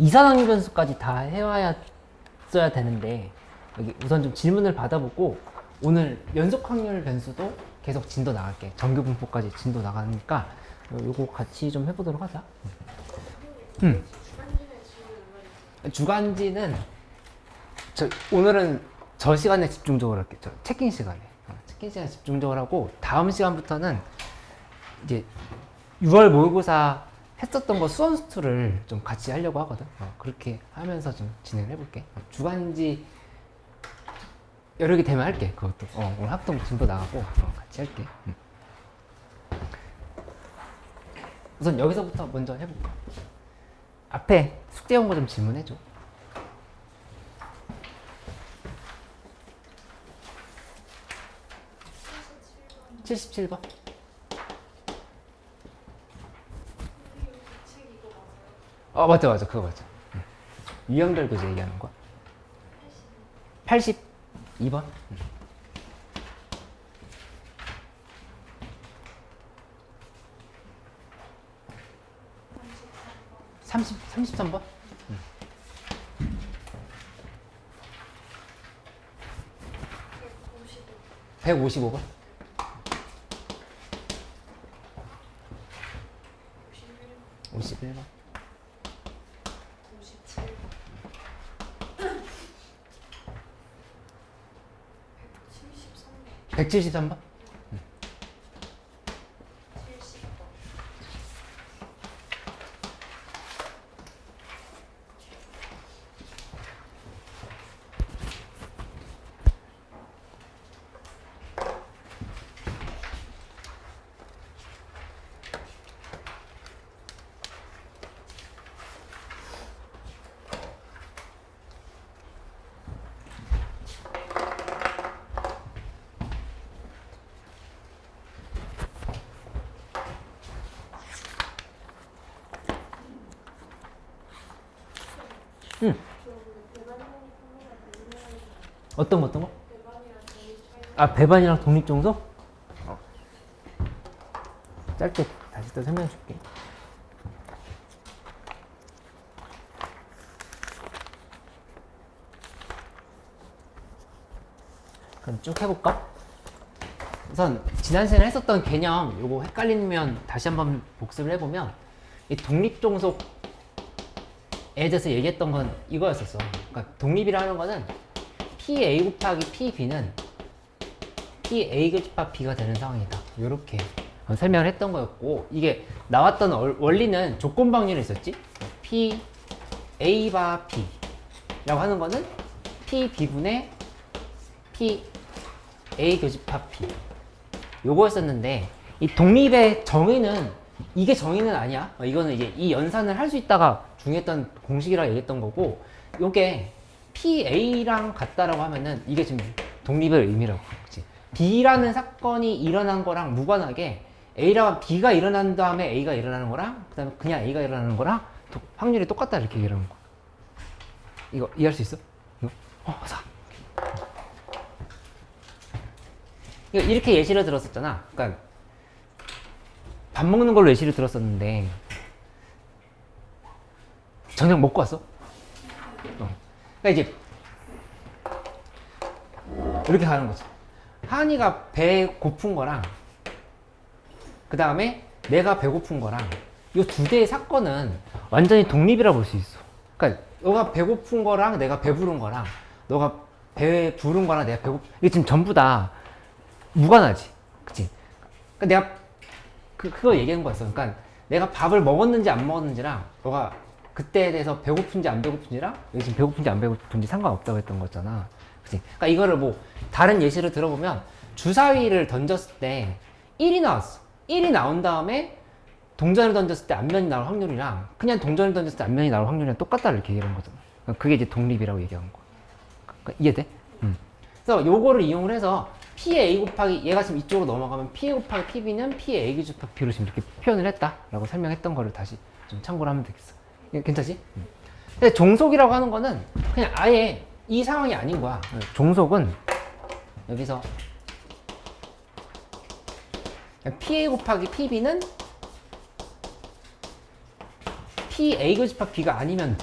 이산항류 변수까지 다 해와야 써야 되는데 여기 우선 좀 질문을 받아보고 오늘 연속 확률 변수도 계속 진도 나갈게. 정규 분포까지 진도 나가니까 요거 같이 좀 해보도록 하자. 주간지는 오늘은 저 시간에 집중적으로 할게. 저 체킹 시간에. 체킹 시간에 집중적으로 하고 다음 시간부터는 이제 6월 모의고사 했었던 거 수원수투를 좀 같이 하려고 하거든. 그렇게 하면서 좀 진행을 해볼게. 주간지 여러 개 되면 할게. 그것도 오늘 합동 진도 나가고 같이 할게. 우선 여기서부터 먼저 해볼까? 앞에 숙제 온 거 좀 질문해줘. 77번. 맞아. 그거 맞아. 유형별 교재 얘기하는 거야. 82번. 33번. 155번. 51번. 173번. 어떤 거? 배반이랑 독립종속? 짧게 다시 또 설명해 줄게. 그럼 쭉 해볼까? 우선 지난 시간에 했었던 개념 요거 헷갈리면 다시 한번 복습을 해보면 이 독립종속에 대해서 얘기했던 건 이거였었어. 그러니까 독립이라는 거는 PA 곱하기 PB는 PA 교집합 B가 되는 상황이다. 이렇게 설명을 했던 거였고, 이게 나왔던 원리는 조건 방정이 있었지. PA 바 B라고 하는 거는 PB분의 PA 교집합 B 요거였었는데, 이 독립의 정의는 이게 정의는 아니야. 이거는 이제 이 연산을 할 수 있다가 중요했던 공식이라고 얘기했던 거고, 요게 PA랑 같다라고 하면은 이게 지금 독립의 의미라고. 그치? B라는 사건이 일어난 거랑 무관하게 A랑 B가 일어난 다음에 A가 일어나는 거랑 그 다음에 그냥 A가 일어나는 거랑 확률이 똑같다 이렇게 얘기하는 거야. 이거 이해할 수 있어? 이거? 이렇게 예시를 들었었잖아. 그러니까 밥 먹는 걸로 예시를 들었었는데 저녁 먹고 왔어? 그러니까 이제 이렇게 가는 거지. 하은이가 배 고픈 거랑 그 다음에 내가 배고픈 거랑 이 두 개의 사건은 완전히 독립이라 볼 수 있어. 그러니까 너가 배고픈 거랑 내가 배부른 거랑 너가 배 부른 거랑 내가 이게 지금 전부 다 무관하지. 그치? 그러니까 내가 그거 얘기하는 거였어. 그러니까 내가 밥을 먹었는지 안 먹었는지랑 너가 그때에 대해서 배고픈지 안 배고픈지랑 여기 지금 배고픈지 안 배고픈지 상관없다고 했던 거잖아. 그치? 그러니까 이거를 뭐 다른 예시를 들어보면 주사위를 던졌을 때 1이 나왔어. 1이 나온 다음에 동전을 던졌을 때 앞면이 나올 확률이랑 그냥 동전을 던졌을 때 앞면이 나올 확률이랑 똑같다 이렇게 얘기하는 거잖아. 그러니까 그게 이제 독립이라고 얘기하는 거야. 그러니까 이해돼? 그래서 요거를 이용을 해서 PA 곱하기 얘가 지금 이쪽으로 넘어가면 PA 곱하기 PB는 PA 교집합 B로 지금 이렇게 표현을 했다라고 설명했던 거를 다시 좀 참고를 하면 되겠어. 괜찮지? 근데 종속이라고 하는 거는 그냥 아예 이 상황이 아닌 거야. 종속은 여기서 PA 곱하기 PB는 PA 교집합 B가 아니면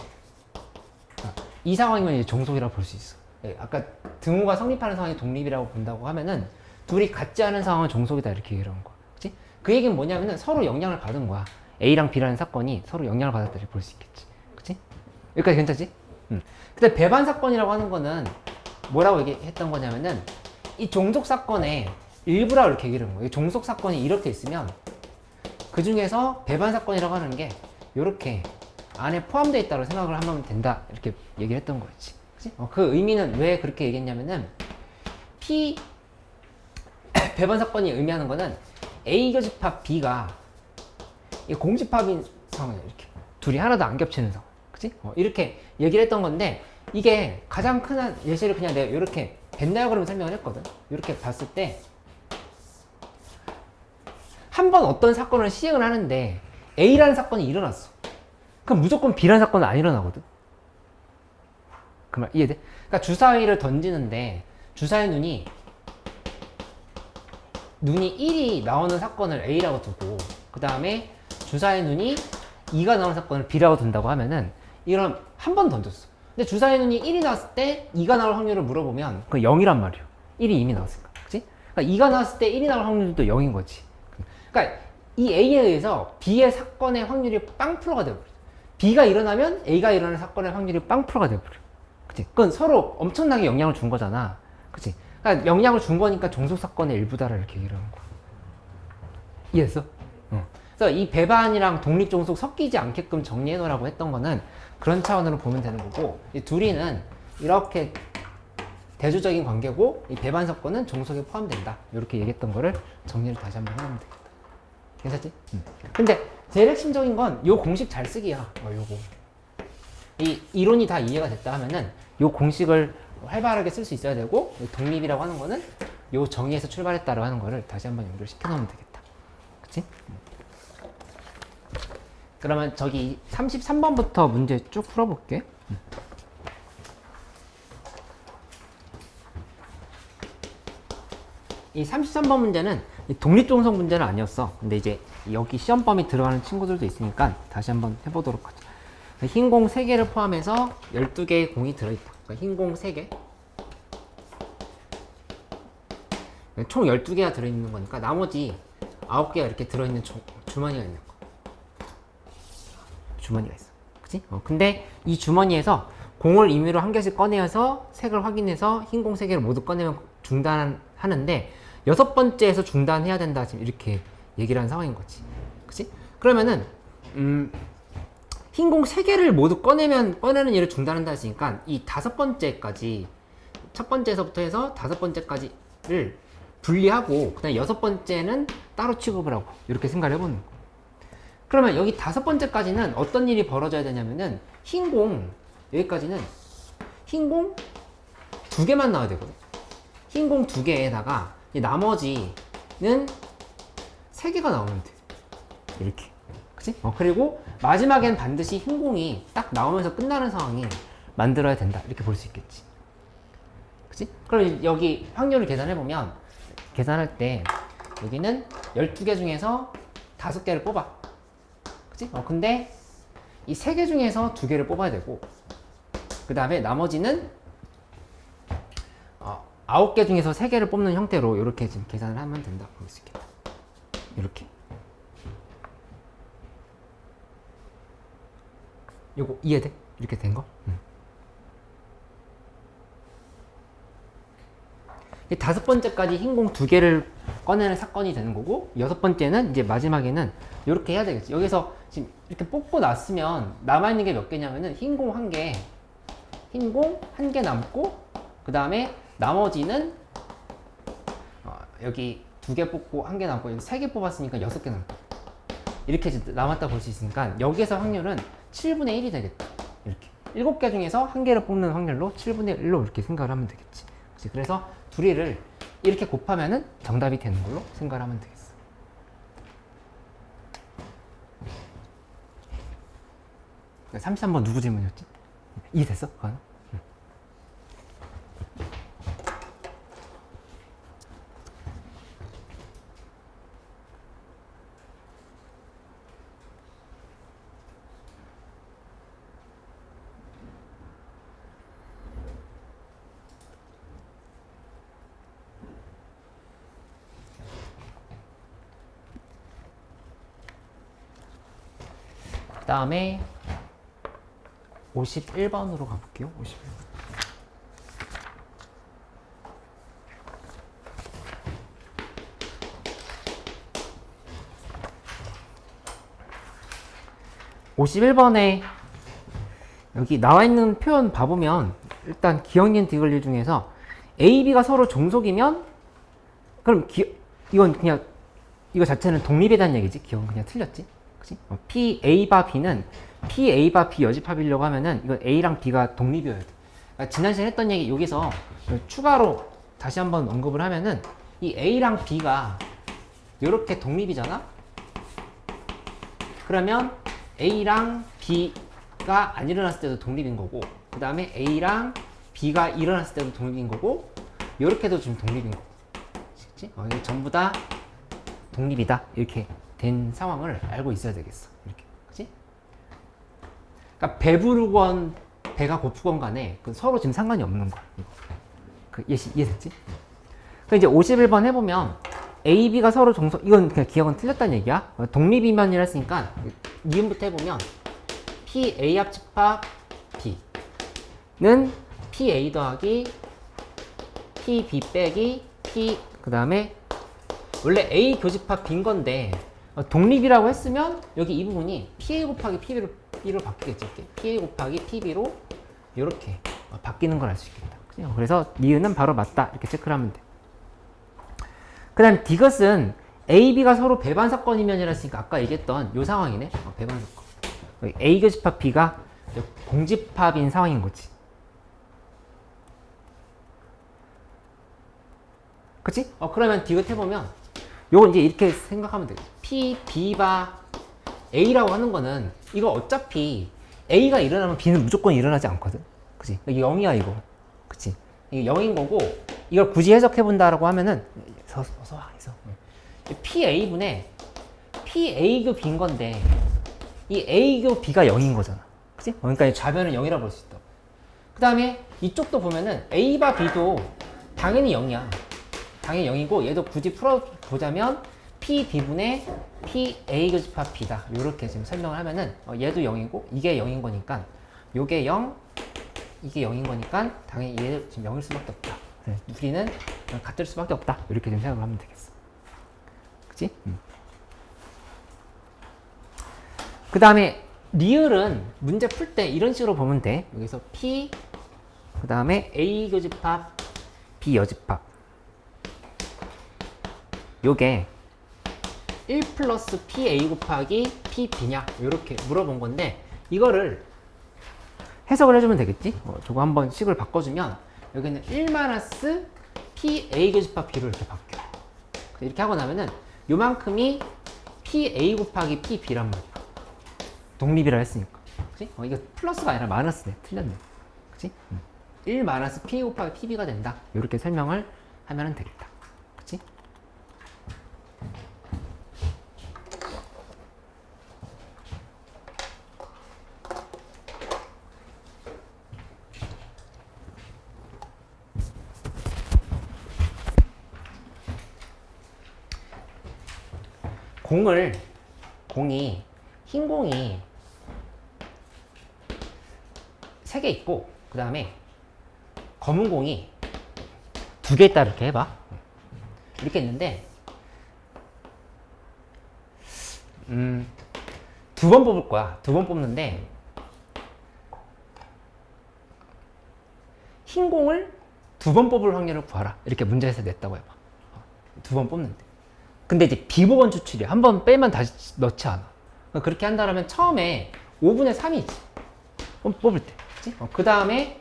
이 상황이면 이제 종속이라고 볼 수 있어. 예, 아까 등호가 성립하는 상황이 독립이라고 본다고 하면은 둘이 같지 않은 상황은 종속이다 이렇게 얘기를 하는 거야. 그치? 그 얘기는 뭐냐면은 서로 영향을 받은 거야. A랑 B라는 사건이 서로 영향을 받았다 이렇게 볼 수 있겠지. 그치? 여기까지 괜찮지? 근데 배반 사건이라고 하는 거는 뭐라고 얘기했던 거냐면은 이 종속 사건의 일부라고 이렇게 얘기를 하는 거예요. 종속 사건이 이렇게 있으면 그 중에서 배반 사건이라고 하는 게 이렇게 안에 포함되어 있다고 생각을 하면 된다 이렇게 얘기를 했던 거였지. 그치? 그 의미는 왜 그렇게 얘기했냐면은 P 배반 사건이 의미하는 거는 A 교집합 B가 공집합인 상황이야. 이렇게 둘이 하나도 안 겹치는 상황. 그치? 이렇게 얘기를 했던 건데 이게 가장 큰 예시를 그냥 내가 이렇게 벤 다이어그램을 설명을 했거든. 이렇게 봤을 때 한 번 어떤 사건을 시행을 하는데 A라는 사건이 일어났어. 그럼 무조건 B라는 사건은 안 일어나거든. 그 말 이해돼? 그러니까 주사위를 던지는데 주사위 눈이 1이 나오는 사건을 A라고 두고 그 다음에 주사위 눈이 2가 나오는 사건을 B라고 둔다고 하면은 이런 한 번 던졌어. 근데 주사위 눈이 1이 나왔을 때 2가 나올 확률을 물어보면 그건 0이란 말이야. 1이 이미 나왔으니까. 그치? 그러니까 2가 나왔을 때 1이 나올 확률도 0인 거지. 그러니까 이 A에 의해서 B의 사건의 확률이 빵프로가 되어버려. B가 일어나면 A가 일어나는 사건의 확률이 빵프로가 되어버려. 그치? 그건 서로 엄청나게 영향을 준 거잖아. 그치? 그러니까 영향을 준 거니까 종속사건의 일부다라 이렇게 얘기를 하는 거야. 이해했어? 그래서 이 배반이랑 독립종속 섞이지 않게끔 정리해놓으라고 했던 거는 그런 차원으로 보면 되는 거고, 이 둘이는 이렇게 대조적인 관계고 이 배반 사건은 종속에 포함된다 이렇게 얘기했던 거를 정리를 다시 한번 해보면 되겠다. 괜찮지? 근데 제일 핵심적인 건 요 공식 잘 쓰기야. 요거 이 이론이 다 이해가 됐다 하면은 요 공식을 활발하게 쓸 수 있어야 되고, 독립이라고 하는 거는 요 정의에서 출발했다라고 하는 거를 다시 한번 연결시켜 놓으면 되겠다. 그치? 그러면 저기 33번부터 문제 쭉 풀어볼게. 이 33번 문제는 독립종속 문제는 아니었어. 근데 이제 여기 시험 범위 들어가는 친구들도 있으니까 다시 한번 해보도록 하자. 흰 공 3개를 포함해서 12개의 공이 들어있다. 그러니까 흰 공 3개. 총 12개가 들어있는 거니까 나머지 9개가 이렇게 들어있는 주머니가 있는 거. 주머니가 있어. 그치? 근데 이 주머니에서 공을 임의로 한 개씩 꺼내서 색을 확인해서 흰 공 3개를 모두 꺼내면 중단하는데 6번째에서 중단해야 된다. 지금 이렇게 얘기를 하는 상황인 거지. 그치? 그러면은 흰 공 3개를 모두 꺼내는 일을 중단한다 했으니까 이 5번째까지 첫 번째에서부터 해서 5번째까지를 분리하고 그다음에 6번째는 따로 취급을 하고 이렇게 생각을 해보는 거. 그러면 여기 5번째까지는 어떤 일이 벌어져야 되냐면은 흰 공 여기까지는 흰 공 2개만 나와야 되거든. 흰 공 2개에다가 나머지는 3개가 나오면 돼. 이렇게. 그치? 그리고 마지막엔 반드시 흰 공이 딱 나오면서 끝나는 상황이 만들어야 된다. 이렇게 볼 수 있겠지. 그치? 그럼 여기 확률을 계산해보면 계산할 때 여기는 12개 중에서 5개를 뽑아. 그치? 근데 이 3개 중에서 2개를 뽑아야 되고 그 다음에 나머지는 9개 중에서 3개를 뽑는 형태로 이렇게 지금 계산을 하면 된다. 볼 수 있겠다. 이렇게. 요거 이해돼? 이렇게 된 거? 5번째까지 흰 공 2개를 꺼내는 사건이 되는 거고 6번째는 이제 마지막에는 이렇게 해야 되겠지. 여기서 지금 이렇게 뽑고 났으면 남아있는 게 몇 개냐면은 흰 공 1개, 흰 공 1개 남고 그 다음에 나머지는 여기 2개 뽑고 1개 남고 여기 3개 뽑았으니까 6개 남고 이렇게 남았다 볼 수 있으니까 여기에서 확률은 7분의 1이 되겠다. 이렇게 7개 중에서 1개를 뽑는 확률로 7분의 1로 이렇게 생각을 하면 되겠지. 그래서 둘이를 이렇게 곱하면은 정답이 되는 걸로 생각을 하면 되겠어. 네, 33번 누구 질문이었지? 이해됐어? 그거는? 다음에 51번으로 가볼게요. 51번. (51번에) 여기 나와 있는 표현 봐보면 일단 기억니은 디귿일 중에서 A, B가 서로 종속이면 그럼 이건 그냥 이거 자체는 독립에 대한 얘기지. 기억은 그냥 틀렸지. 그치? P, A 바 B는 P, A 바 B 여집합이려고 하면은 이건 A랑 B가 독립이어야 돼. 그러니까 지난 시간에 했던 얘기 여기서 추가로 다시 한번 언급을 하면은 이 A랑 B가 이렇게 독립이잖아. 그러면 A랑 B가 안 일어났을 때도 독립인 거고, 그 다음에 A랑 B가 일어났을 때도 독립인 거고, 이렇게도 지금 독립인 거고. 그치? 이게 전부 다 독립이다. 이렇게 된 상황을 알고 있어야 되겠어. 이렇게. 그치? 그러니까 배부르건 배가 고프건 간에 서로 지금 상관이 없는 거야. 이해됐지? 그러니까 이제 51번 해보면 A, B가 서로 종속, 이건 그냥 기억은 틀렸다는 얘기야. 독립이면이라 했으니까 니은부터 해보면 P, A 합집합 B는 P, A 더하기 P, B 빼기 P, 그 다음에 원래 A 교집합 B인 건데 독립이라고 했으면 여기 이 부분이 PA 곱하기 PB로 바뀌겠지. 이렇게. PA 곱하기 PB로 이렇게 바뀌는 걸 알 수 있겠다. 그래서 니은은 바로 맞다. 이렇게 체크를 하면 돼. 그 다음 디귿은 A, B가 서로 배반 사건이면이라 했으니까 아까 얘기했던 이 상황이네. 배반 사건. A 교집합 B가 공집합인 상황인 거지. 그치? 그러면 디귿 해보면 요건 이제 이렇게 생각하면 되겠지. P, B바 A라고 하는 거는 이거 어차피 A가 일어나면 B는 무조건 일어나지 않거든. 그치? 이게 0이야 이거. 그치? 이게 0인 거고 이걸 굳이 해석해본다라고 하면은 어서 와. PA분의 PA교 B인 건데 이 A교 B가 0인 거잖아. 그치? 그러니까 이 좌변은 0이라 볼 수 있다. 그 다음에 이쪽도 보면은 A바 B도 당연히 0이야. 당연히 0이고 얘도 굳이 풀어보자면 PB분의 PA 교집합 B다. 이렇게 지금 설명을 하면은 얘도 0이고 이게 0인 거니까 요게 0, 이게 0인 거니까 당연히 얘 지금 0일 수밖에 없다. 우리는 같을 수밖에 없다. 이렇게 좀 생각을 하면 되겠어. 그치? 그 다음에 리을은 문제 풀 때 이런 식으로 보면 돼. 여기서 P, 그 다음에 A 교집합 B 여집합. 요게 1 플러스 PA 곱하기 PB냐 이렇게 물어본 건데 이거를 해석을 해주면 되겠지? 저거 한번 식을 바꿔주면 여기는 1 마이너스 PA 교집합 B로 이렇게 바뀌어. 이렇게 하고 나면은 요만큼이 PA 곱하기 PB란 말이야. 독립이라 했으니까. 그치? 이거 플러스가 아니라 마이너스네. 틀렸네. 그치? 1 마이너스 PA 곱하기 PB가 된다. 이렇게 설명을 하면 되겠다. 그치? 흰 공이 3개 있고, 그 다음에 검은 공이 2개 있다. 이렇게 해봐. 이렇게 있는데, 2번 뽑을 거야. 2번 뽑는데, 흰 공을 2번 뽑을 확률을 구하라. 이렇게 문제에서 냈다고 해봐. 2번 뽑는데. 근데 이제 비보건 추출이야. 한 번 빼면 다시 넣지 않아. 그렇게 한다면 처음에 5분의 3이지. 뽑을 때. 그 다음에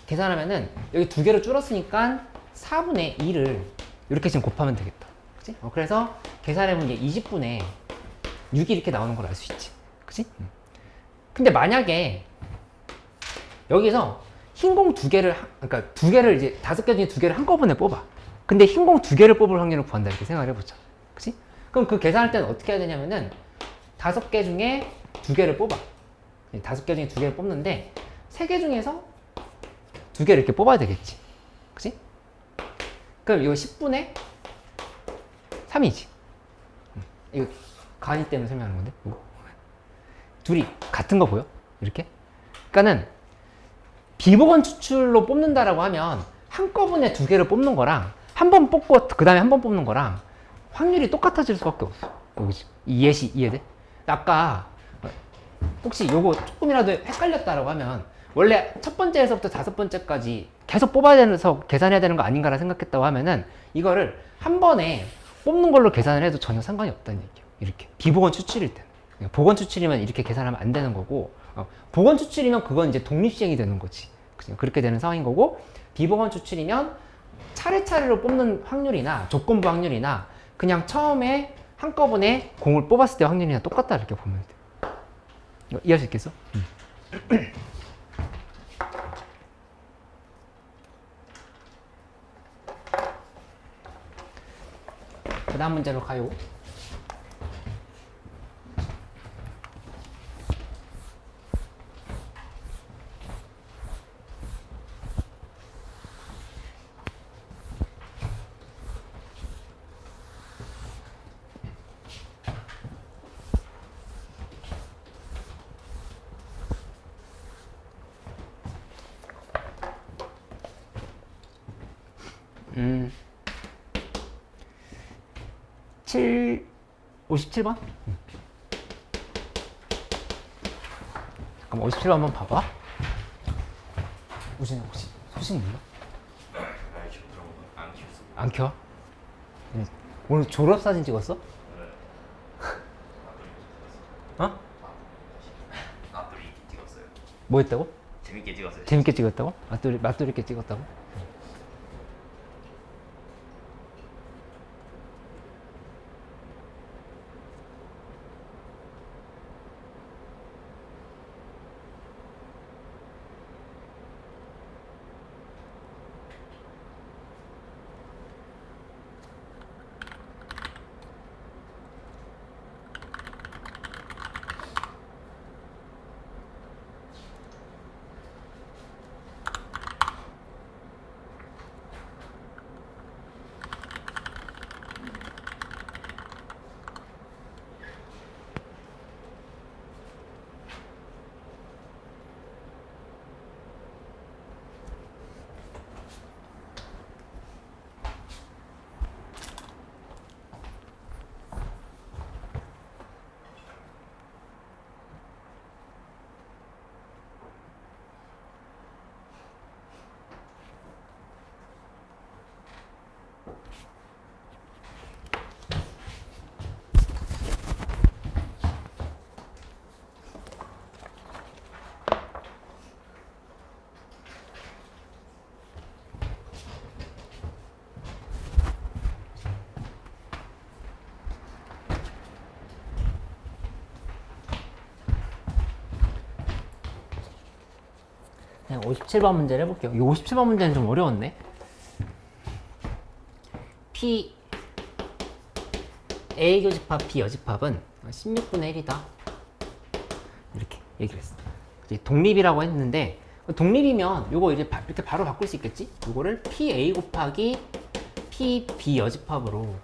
계산하면은 여기 2개로 줄었으니까 4분의 2를 이렇게 지금 곱하면 되겠다. 그치? 그래서 계산해보면 이제 20분의 6이 이렇게 나오는 걸 알 수 있지. 그치? 근데 만약에 여기서 흰공 2개를, 그러니까 2개를 이제 5개 중에 2개를 한꺼번에 뽑아. 근데 흰공 2개를 뽑을 확률을 구한다. 이렇게 생각을 해보자. 그치? 그럼 그 계산할 때는 어떻게 해야 되냐면은 5개 중에 2개를 뽑아. 5개 중에 2개를 뽑는데 3개 중에서 2개를 이렇게 뽑아야 되겠지. 그치? 그럼 이거 10분의 3이지. 이거 간이 때문에 설명하는 건데. 둘이 같은 거 보여? 이렇게? 그러니까는 비보건 추출로 뽑는다라고 하면 한꺼번에 두 개를 뽑는 거랑 한 번 뽑고 그 다음에 한 번 뽑는 거랑 확률이 똑같아질 수밖에 없어. 이해돼? 아까 혹시 요거 조금이라도 헷갈렸다라고 하면 원래 첫 번째에서부터 다섯 번째까지 계속 뽑아야 돼서 계산해야 되는 거 아닌가라 생각했다고 하면은 이거를 한 번에 뽑는 걸로 계산을 해도 전혀 상관이 없다는 얘기예요. 이렇게 비보건 추출일 때는. 보건 추출이면 이렇게 계산하면 안 되는 거고, 보건 추출이면 그건 이제 독립시행이 되는 거지. 그렇게 되는 상황인 거고, 비보건 추출이면 차례차례로 뽑는 확률이나 조건부 확률이나 그냥 처음에 한꺼번에 공을 뽑았을 때 확률이랑 똑같다 이렇게 보면 돼. 이해할 수 있겠어? 그 다음 문제로 가요. 음. 57번? 잠깐만, 57번 한번 봐봐. 우진아, 혹시 소식 몰라? 안 켜? 오늘 졸업사진 찍었어? 어? 맞돌이 찍었어요. 뭐 했다고? 재밌게 찍었어요. 재밌게 찍었다고? 맞돌이 있게 찍었다고? 그냥 57번 문제를 해볼게요. 이 57번 문제는 좀 어려웠네. P A 교집합 B 여집합은 16분의 1이다. 이렇게 얘기를 했어. 이제 독립이라고 했는데 독립이면 요거 이제 이렇게 바로 바꿀 수 있겠지? 요거를 P A 곱하기 P B 여집합으로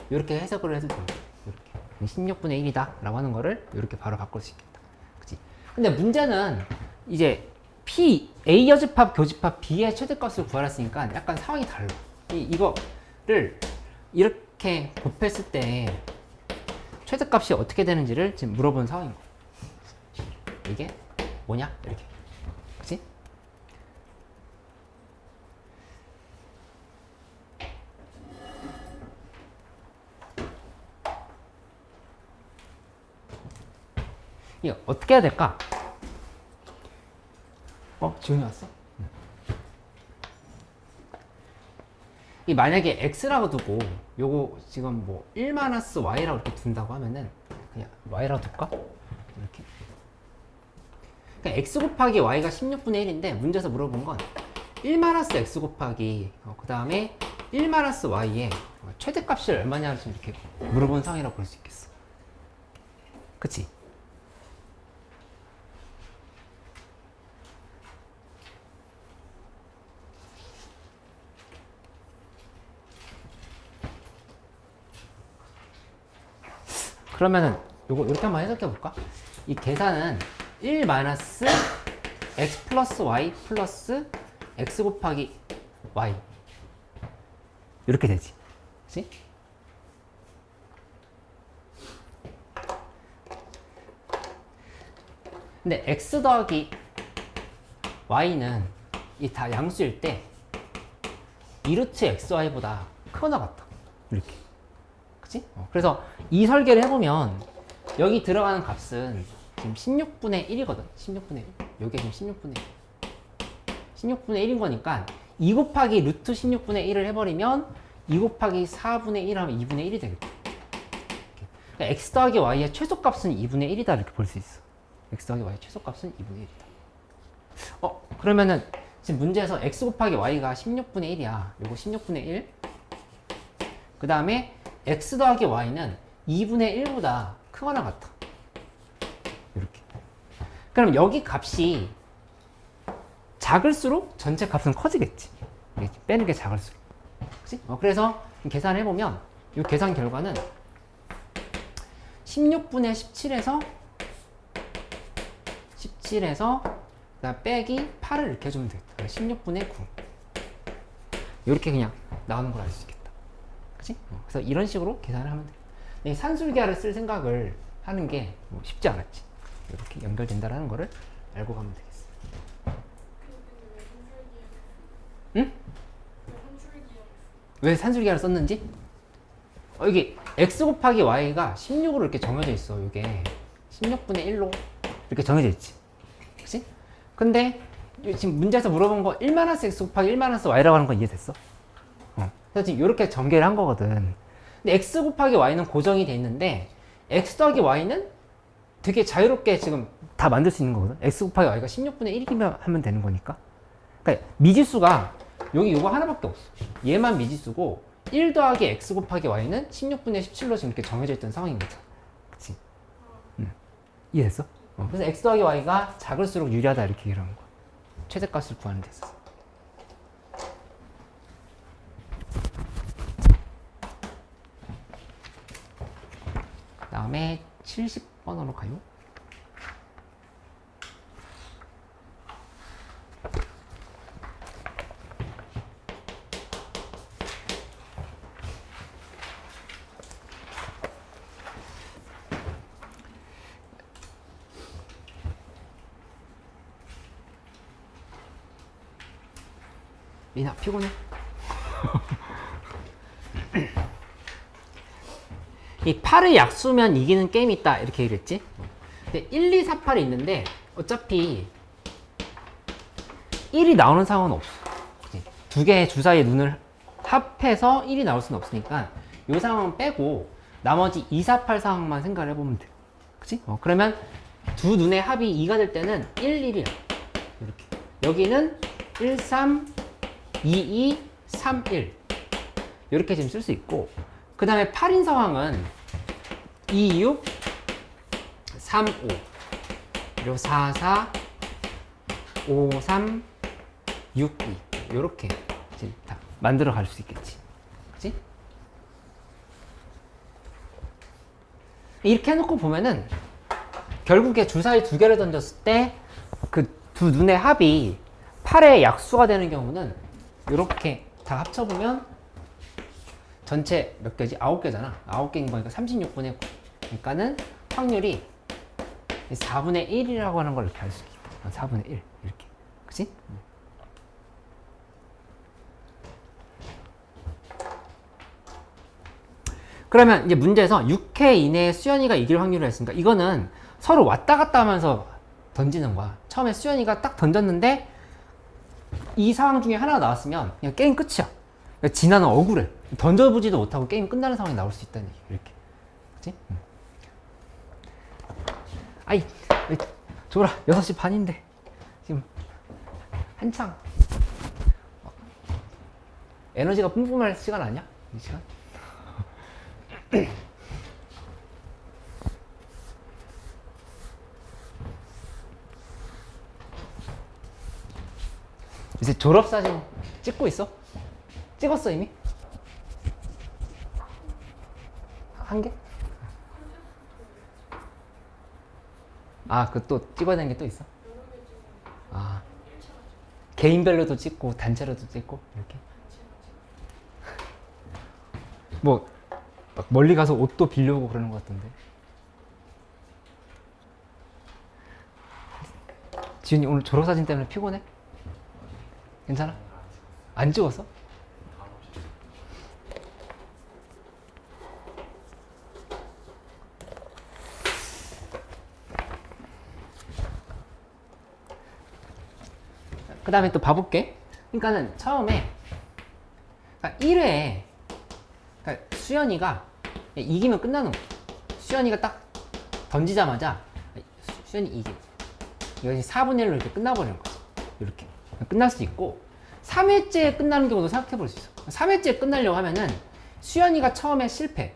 이렇게 해석을 해도 됩니다. 이렇게 16분의 1이다 라고 하는 거를 이렇게 바로 바꿀 수 있겠다. 그치? 근데 문제는 이제 P, A 여집합, 교집합 B의 최대값을 구하랬으니까 약간 상황이 달라. 이거를 이렇게 곱했을 때 최대값이 어떻게 되는지를 지금 물어본 상황인 거야. 이게 뭐냐? 이렇게. 그치? 이거 어떻게 해야 될까? 지훈이 왔어? 이 만약에 x라고 두고 요거 지금 뭐 1-y라고 이렇게 둔다고 하면은 그냥 y라고 둘까? 이렇게. 그러니까 x 곱하기 y가 16분의 1인데 문제에서 물어본 건 1-x 곱하기 그 다음에 1-y의 최대값이 얼마냐를 좀 이렇게 물어본 상황이라고 볼 수 있겠어. 그치? 그러면은 요거 이렇게 한번 해석해 볼까? 이 계산은 1 마이너스 x 플러스 y 플러스 x 곱하기 y 이렇게 되지. 그치? 근데 x 더하기 y는 이 다 양수일 때 2루트 xy보다 크거나 같다. 이렇게. 그치? 그래서 이 설계를 해보면 여기 들어가는 값은 지금 16분의 1이거든. 16분의 1. 여기가 지금 16분의 1. 16분의 1인 거니까 2 곱하기 루트 16분의 1을 해버리면 2 곱하기 4분의 1 하면 2분의 1이 되겠다. 그러니까 x 더하기 y의 최소값은 2분의 1이다. 이렇게 볼 수 있어. x 더하기 y의 최소값은 2분의 1이다. 그러면은 지금 문제에서 x 곱하기 y가 16분의 1이야. 요거 16분의 1. 그 다음에 x 더하기 y는 2분의 1보다 크거나 같아. 이렇게. 그럼 여기 값이 작을수록 전체 값은 커지겠지. 빼는 게 작을수록. 그치? 그래서 계산을 해보면 이 계산 결과는 16분의 17에서 그다음 빼기 8을 이렇게 해주면 되겠다. 16분의 9. 이렇게 그냥 나오는 걸 알 수 있겠다. 그치? 그래서 이런 식으로 계산을 하면 돼. 산술계화를 쓸 생각을 하는 게 쉽지 않았지. 이렇게 연결된다라는 거를 알고 가면 되겠어. 응? 왜 산술계화를 썼는지? 여기 x 곱하기 y가 16으로 이렇게 정해져 있어. 이게 16분의 1로 이렇게 정해져 있지. 그치? 근데 지금 문제에서 물어본 거 1-x 곱하기 1-y라고 하는 건 이해됐어? 그래서 지금 이렇게 전개를 한 거거든. 근데 x 곱하기 y는 고정이 돼 있는데 x 더하기 y는 되게 자유롭게 지금 다 만들 수 있는 거거든. x 곱하기 y가 16분의 1이면 하면 되는 거니까. 그러니까 미지수가 여기 요거 하나밖에 없어. 얘만 미지수고 1 더하기 x 곱하기 y는 16분의 17로 지금 이렇게 정해져 있던 상황인 거죠. 그치? 이해됐어? 그래서 x 더하기 y가 작을수록 유리하다 이렇게 얘기를 하는 거야. 최대값을 구하는 데 있어서. 그 다음에 70번으로 가요. 미나 피곤해? 이 8을 약수면 이기는 게임이 있다 이렇게 얘기를 했지. 근데 1, 2, 4, 8이 있는데 어차피 1이 나오는 상황은 없어. 두 개의 주사위의 눈을 합해서 1이 나올 수는 없으니까 이 상황은 빼고 나머지 2, 4, 8 상황만 생각을 해보면 돼. 그치? 그러면 두 눈의 합이 2가 될 때는 1, 1이야. 이렇게. 여기는 1, 3, 2, 2, 3, 1 이렇게 지금 쓸 수 있고, 그 다음에 8인 상황은 2, 6, 3, 5 그리고 4, 4, 5, 3, 6, 2 이렇게 지금 다 만들어 갈 수 있겠지. 그치? 이렇게 해놓고 보면은 결국에 주사위 두 개를 던졌을 때 그 두 눈의 합이 8의 약수가 되는 경우는 이렇게 다 합쳐보면 전체 몇 개지? 9개잖아. 9개인 거니까 36분의 9. 그러니까는 확률이 4분의 1이라고 하는 걸 이렇게 알 수 있겠다. 4분의 1. 이렇게. 그치? 그러면 이제 문제에서 6회 이내에 수연이가 이길 확률을 했으니까 이거는 서로 왔다 갔다 하면서 던지는 거야. 처음에 수연이가 딱 던졌는데 이 상황 중에 하나가 나왔으면 그냥 게임 끝이야. 그러니까 진아는 억울해. 던져보지도 못하고 게임 끝나는 상황이 나올 수 있다는 얘기. 이렇게. 그치? 아이, 조라, 6시 반인데. 지금 한창 에너지가 뿜뿜할 시간 아니야? 이 시간? 이제 졸업사진 찍고 있어? 찍었어 이미? 한 개? 아, 그 또 찍어야 되는 게 또 있어? 아, 개인별로도 찍고 단체로도 찍고 이렇게. 뭐 막 멀리 가서 옷도 빌려오고 그러는 것 같던데. 지훈이 오늘 졸업사진 때문에 피곤해? 괜찮아? 안 찍었어? 그 다음에 또 봐볼게. 그러니까는 처음에 1회에 그러니까 수연이가 이기면 끝나는 거야. 수연이가 딱 던지자마자 수연이 이게 이것이 4분의 1로 이렇게 끝나버리는 거지. 이렇게 끝날 수도 있고 3회째 끝나는 경우도 생각해 볼 수 있어. 3회째 끝나려고 하면은 수연이가 처음에 실패,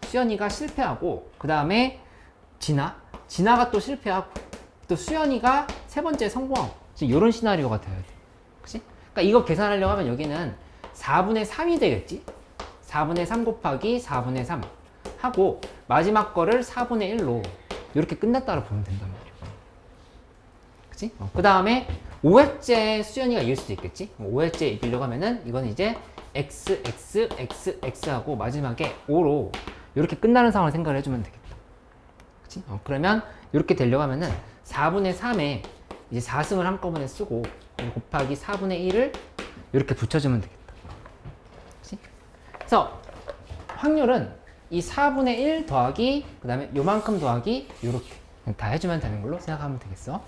수연이가 실패하고 그 다음에 진아가 또 실패하고 또 수연이가 세 번째 성공하고 이런 시나리오가 돼야 돼. 그치? 그러니까 이거 계산하려고 하면 여기는 4분의 3이 되겠지? 4분의 3 곱하기 4분의 3 하고 마지막 거를 4분의 1로 이렇게 끝났다고 보면 된단 말이야. 그치? 그 다음에 5회째 수연이가 이길 수도 있겠지? 5회째 이기려고 하면은 이건 이제 x, x, x, x 하고 마지막에 5로 이렇게 끝나는 상황을 생각을 해주면 되겠다. 그치? 그러면 이렇게 되려고 하면은 4분의 3에 이제 4승을 한꺼번에 쓰고 곱하기 4분의 1을 이렇게 붙여주면 되겠다. 그치? 그래서 확률은 이 4분의 1 더하기 그 다음에 요만큼 더하기 요렇게 다 해주면 되는 걸로 생각하면 되겠어.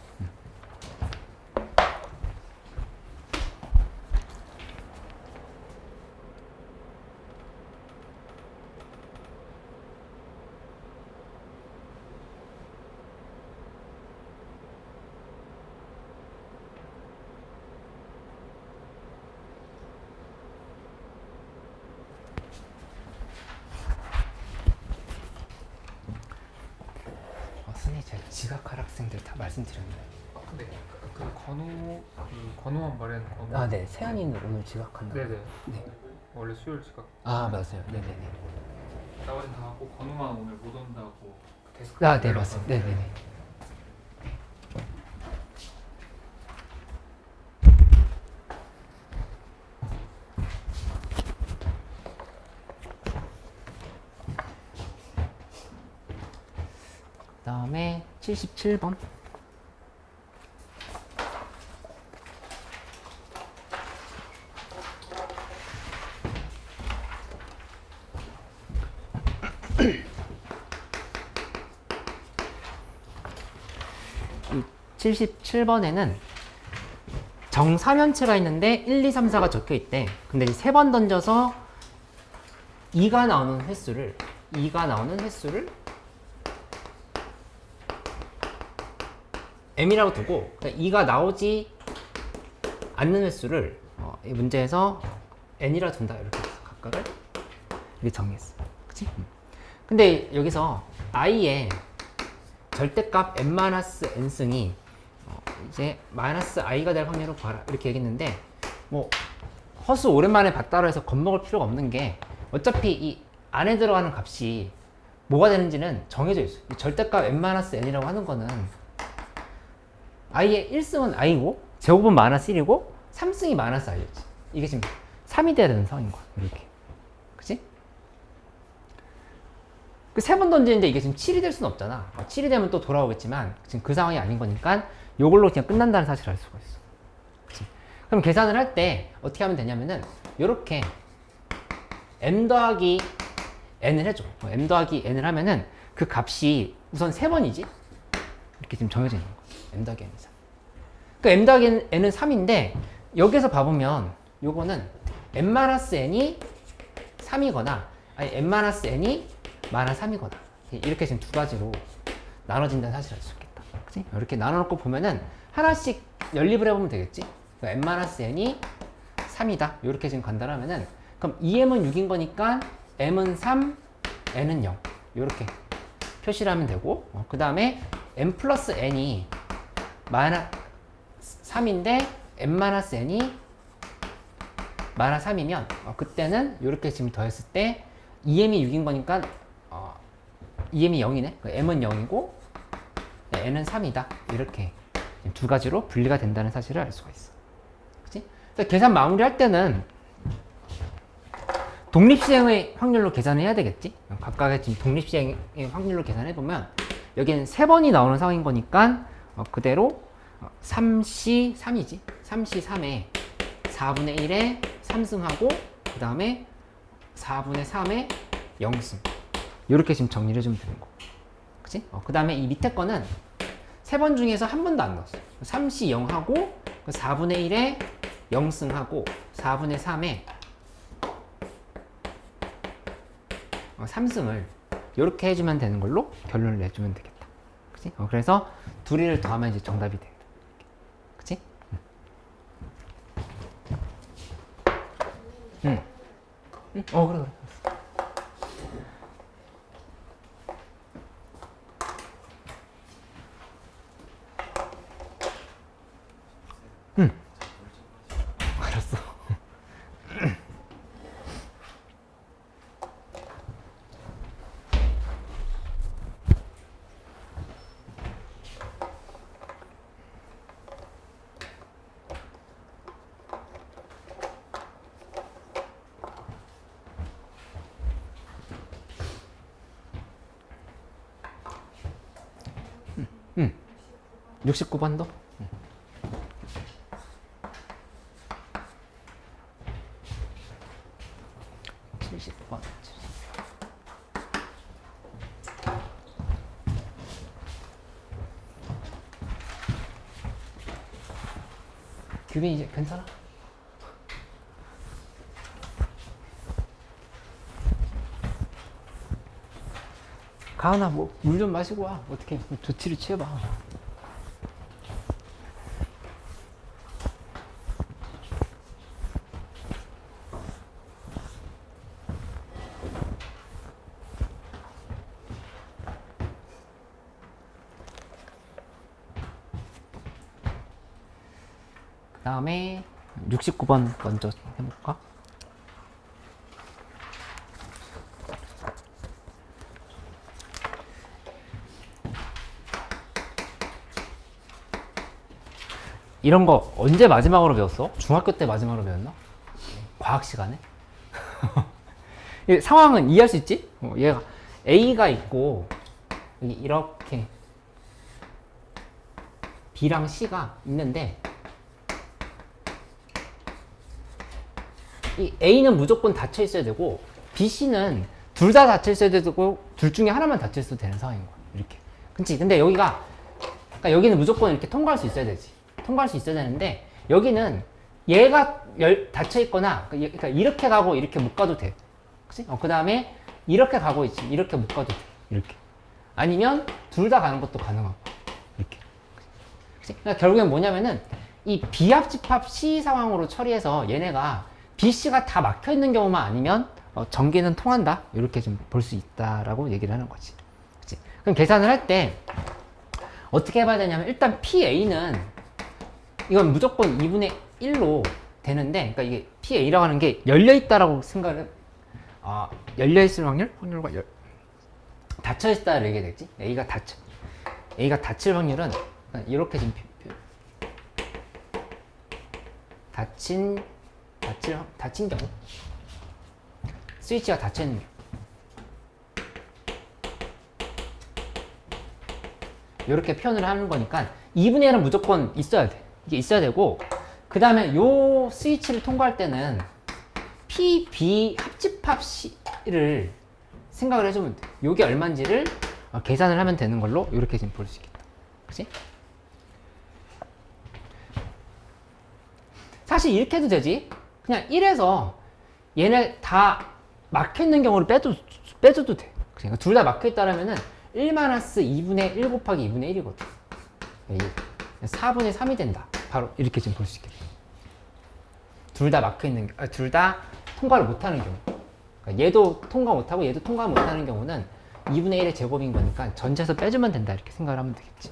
선생님 제가 지각할 학생들 다 말씀드렸나요? 근데 건우만 말하는 건우. 아, 네. 세연이는 오늘 지각한다. 네네. 네. 원래 수요일 지각. 아, 맞아요. 네네네. 나머지 다 하고 건우만 오늘 못 온다고 데스크. 아, 네, 맞습니다. 네네네. 그 다음에 77번. 이 77번에는 정삼면체가 있는데 1, 2, 3, 4가 적혀 있대. 근데 3번 던져서 2가 나오는 횟수를 m이라고 두고 그러니까 2가 나오지 않는 횟수를 이 문제에서 n이라 둔다. 이렇게 해서 각각을 이렇게 정했어. 그치? 근데 여기서 i의 절대값 n-n승이 이제 마이너스 i가 될 확률을 구하라 이렇게 얘기했는데 뭐 허수 오랜만에 봤다고 해서 겁먹을 필요가 없는 게 어차피 이 안에 들어가는 값이 뭐가 되는지는 정해져 있어. 이 절대값 n-n이라고 하는 거는 i의 1승은 i고 제곱은 마이너스 1이고 3승이 마이너스 i였지. 이게 지금 3이 돼야 되는 상황인 거야. 이렇게. 그치? 그 3번 던지는데 이게 지금 7이 될 수는 없잖아. 7이 되면 또 돌아오겠지만 지금 그 상황이 아닌 거니까 이걸로 그냥 끝난다는 사실을 알 수가 있어. 그치? 그럼 계산을 할 때 어떻게 하면 되냐면은 요렇게 m 더하기 n을 해줘. m 더하기 n을 하면은 그 값이 우선 3번이지? 이렇게 지금 정해져 있는 거야. m 더하기 n이 3. 그 m 더하기 n은 3인데 여기서 봐보면 요거는 n-n이 3이거나 아니 n-n이 마이너스 3이거나 이렇게 지금 두 가지로 나눠진다는 사실을 알 수 있겠다. 그치? 이렇게 나눠놓고 보면은 하나씩 연립을 해보면 되겠지? n-n이 3이다. 이렇게 지금 간단하면은 그럼 2m은 6인 거니까 m은 3, n은 0 이렇게 표시를 하면 되고 그 다음에 m 플러스 n이 마이너스 3인데 n-n이 마이너스 3이면 그때는 이렇게 지금 더했을 때 2m이 6인 거니까 2m이 0이네. m은 0이고 그다음에 n은 3이다. 이렇게 두 가지로 분리가 된다는 사실을 알 수가 있어. 그치? 그래서 계산 마무리할 때는 독립시행의 확률로 계산을 해야 되겠지? 각각의 지금 독립시행의 확률로 계산해보면 여기는 3번이 나오는 상황인 거니까 그대로 3C 3이지. 3C 3에 4분의 1에 3승하고 그 다음에 4분의 3에 0승. 이렇게 지금 정리를 해주면 되는 거. 그치? 그 다음에 이 밑에 거는 3번 중에서 한 번도 안 넣었어. 3C 0하고 4분의 1에 0승하고 4분의 3에 3승을 이렇게 해주면 되는 걸로 결론을 내주면 되겠다. 그치? 그래서 둘이를 더하면 이제 정답이 된다. 그치? 응. 응? 그래. 응. 알았어. 응. 69번도? 70번. 규빈 이제 괜찮아? 가은아 뭐 물 좀 마시고 와. 어떻게 조치를 취해봐. 그 다음에 69번 먼저 해볼까? 이런 거 언제 마지막으로 배웠어? 중학교 때 마지막으로 배웠나? 과학 시간에? 상황은 이해할 수 있지? 얘가 A가 있고 여기 이렇게 B랑 C가 있는데 이 A는 무조건 닫혀 있어야 되고 B, C는 둘 다 닫혀 있어야 되고 둘 중에 하나만 닫혀 있어도 되는 상황인 거야. 이렇게. 그치? 근데 여기가 그러니까 여기는 무조건 이렇게 통과할 수 있어야 되지. 통과할 수 있어야 되는데 여기는 얘가 닫혀 있거나 그러니까 이렇게 가고 이렇게 못 가도 돼. 그치? 그 다음에 이렇게 가고 있지. 이렇게 못 가도 돼. 이렇게. 아니면 둘 다 가는 것도 가능하고. 이렇게. 그치? 그러니까 결국엔 뭐냐면은 이 비합집합 C 상황으로 처리해서 얘네가 B, C가 다 막혀 있는 경우만 아니면 전기는 통한다. 이렇게 좀 볼 수 있다라고 얘기를 하는 거지. 그치? 그럼 계산을 할 때 어떻게 해봐야 되냐면 일단 PA는 이건 무조건 2분의 1로 되는데, 그러니까 이게 PA라고 하는 게 열려있다라고 생각을, 열려있을 확률과 닫혀있다를 얘기하겠지? A가 닫힐 확률은 이렇게 좀 닫힌 경우. 스위치가 닫혀있는 경우. 이렇게 표현을 하는 거니까 2분의 1은 무조건 있어야 돼. 이게 있어야 되고, 그 다음에 요 스위치를 통과할 때는 P, B 합집합 C를 생각을 해주면 돼. 요게 얼마인지를 계산을 하면 되는 걸로 이렇게 지금 볼 수 있겠다. 그치? 사실 이렇게 해도 되지. 그냥 1에서 얘네 다 막혀있는 경우를 빼줘도 돼. 그러니까 둘 다 막혀있다라면은 1-2분의 1 곱하기 2분의 1이거든. 4분의 3이 된다. 바로 이렇게 지금 볼 수 있겠다. 둘 다 막혀있는, 둘 다 통과를 못하는 경우. 그러니까 얘도 통과 못하고 얘도 통과 못하는 경우는 2분의 1의 제곱인 거니까 전체에서 빼주면 된다. 이렇게 생각을 하면 되겠지.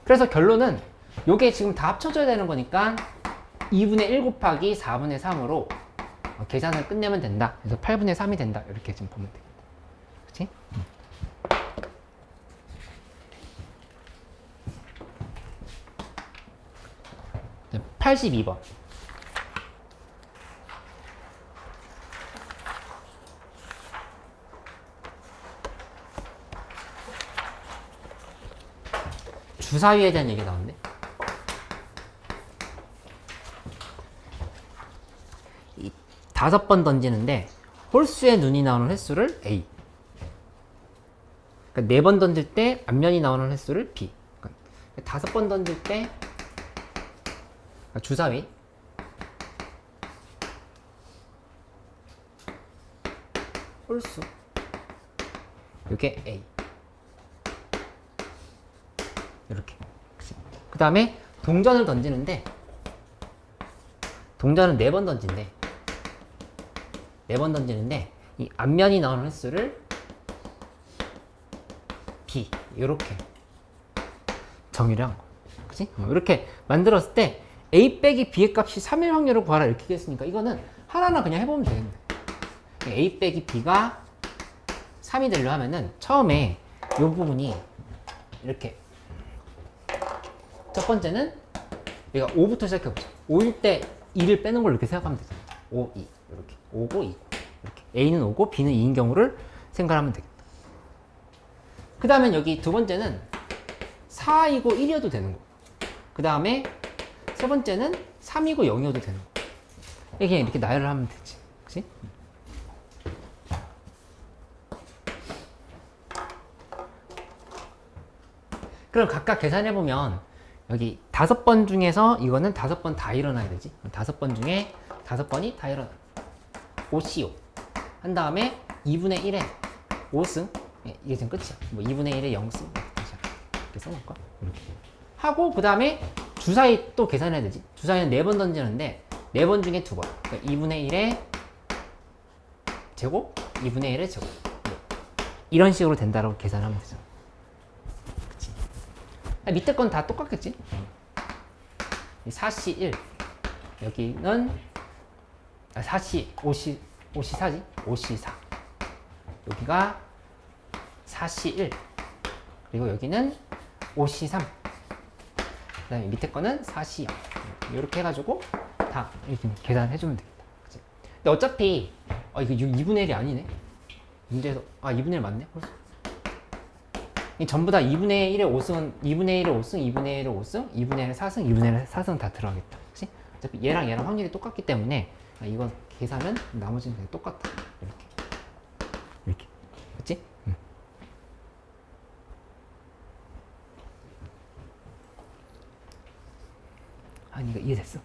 그래서 결론은 요게 지금 다 합쳐져야 되는 거니까 2분의 1 곱하기 4분의 3으로 계산을 끝내면 된다. 그래서 8분의 3이 된다. 이렇게 지금 보면 되겠다. 그치? 82번. 주사위에 대한 얘기 나왔네. 이 5번 던지는데 홀수의 눈이 나오는 횟수를 A. 그러니까 4번 던질 때 앞면이 나오는 횟수를 B. 그러니까 5번 던질 때 그러니까 주사위 홀수 이게 A. 이렇게. 그 다음에 동전을 던지는데 동전은 4번 던진대. 4번 던지는데 이 앞면이 나오는 횟수를 B 이렇게 정의를 한 거. 그치? 이렇게 만들었을 때 A 빼기 B의 값이 3일 확률을 구하라 이렇게 했으니까 이거는 하나하나 그냥 해보면 되겠네. A 빼기 B가 3이 되려 하면은 처음에 이 부분이 이렇게 첫 번째는 얘가 5부터 시작해보자. 5일 때 2를 빼는 걸 이렇게 생각하면 되잖아. 5, 2 이렇게 5고 2고 이렇게 A는 5고 B는 2인 경우를 생각하면 되겠다. 그 다음에 여기 두 번째는 4이고 1이어도 되는 거. 그 다음에 세 번째는 3이고 0이어도 되는 거. 그냥 이렇게 나열을 하면 되지. 그치? 그럼 각각 계산해보면 여기 5번 중에서 이거는 5번 다 일어나야 되지. 5번 중에 5번이 다 일어나. 5CO. 한 다음에 2분의 1에 5승. 이게 지금 끝이야. 뭐 2분의 1에 0승. 이렇게 써놓을까? 이렇게. 하고, 그 다음에 주사위 또 계산해야 되지. 주사위는 4번 던지는데 4번 중에 2번. 그러니까 2분의 1에 제곱, 2분의 1에 제곱. 이런 식으로 된다라고 계산하면 되죠. 그치? 밑에 건 다 똑같겠지? 4C 1. 여기는 4C, 5C, 4지? 5C 4. 여기가 4C 1. 그리고 여기는 5C 3. 그 다음에 밑에 거는 4C 0. 이렇게 해가지고 다 이렇게 계산해주면 되겠다. 그치? 근데 어차피, 이거 2분의 1이 아니네. 문제에서, 2분의 1 맞네? 벌써. 이 전부 다 2분의 1의 5승은, 2분의 1의 5승, 2분의 1의 5승, 2분의 1의 4승, 2분의 1의 4승 다 들어가겠다. 그치? 어차피 얘랑 확률이 똑같기 때문에, 이건 계산은 나머지는 그냥 똑같다. 이렇게. 이렇게. 그치? 아니, 이거 이해됐어?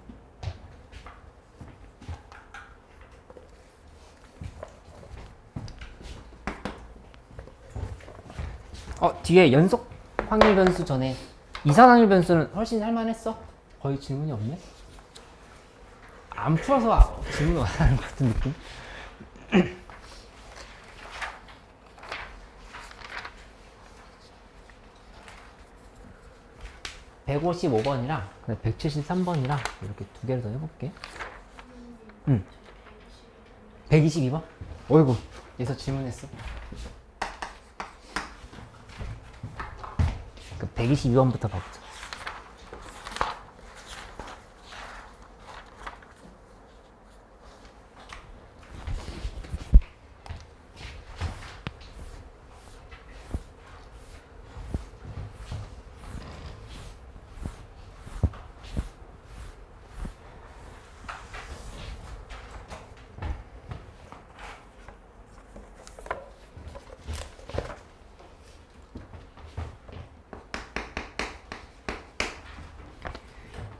뒤에 연속 확률 변수 전에 이산 확률 변수는 훨씬 할만했어? 거의 질문이 없네? 안 풀어서 질문이 안 하는 것 같은 느낌? 155번이랑 173번이랑 이렇게 두 개를 더 해볼게. 122번? 어이구, 여기서 질문했어. 122번부터 가보자.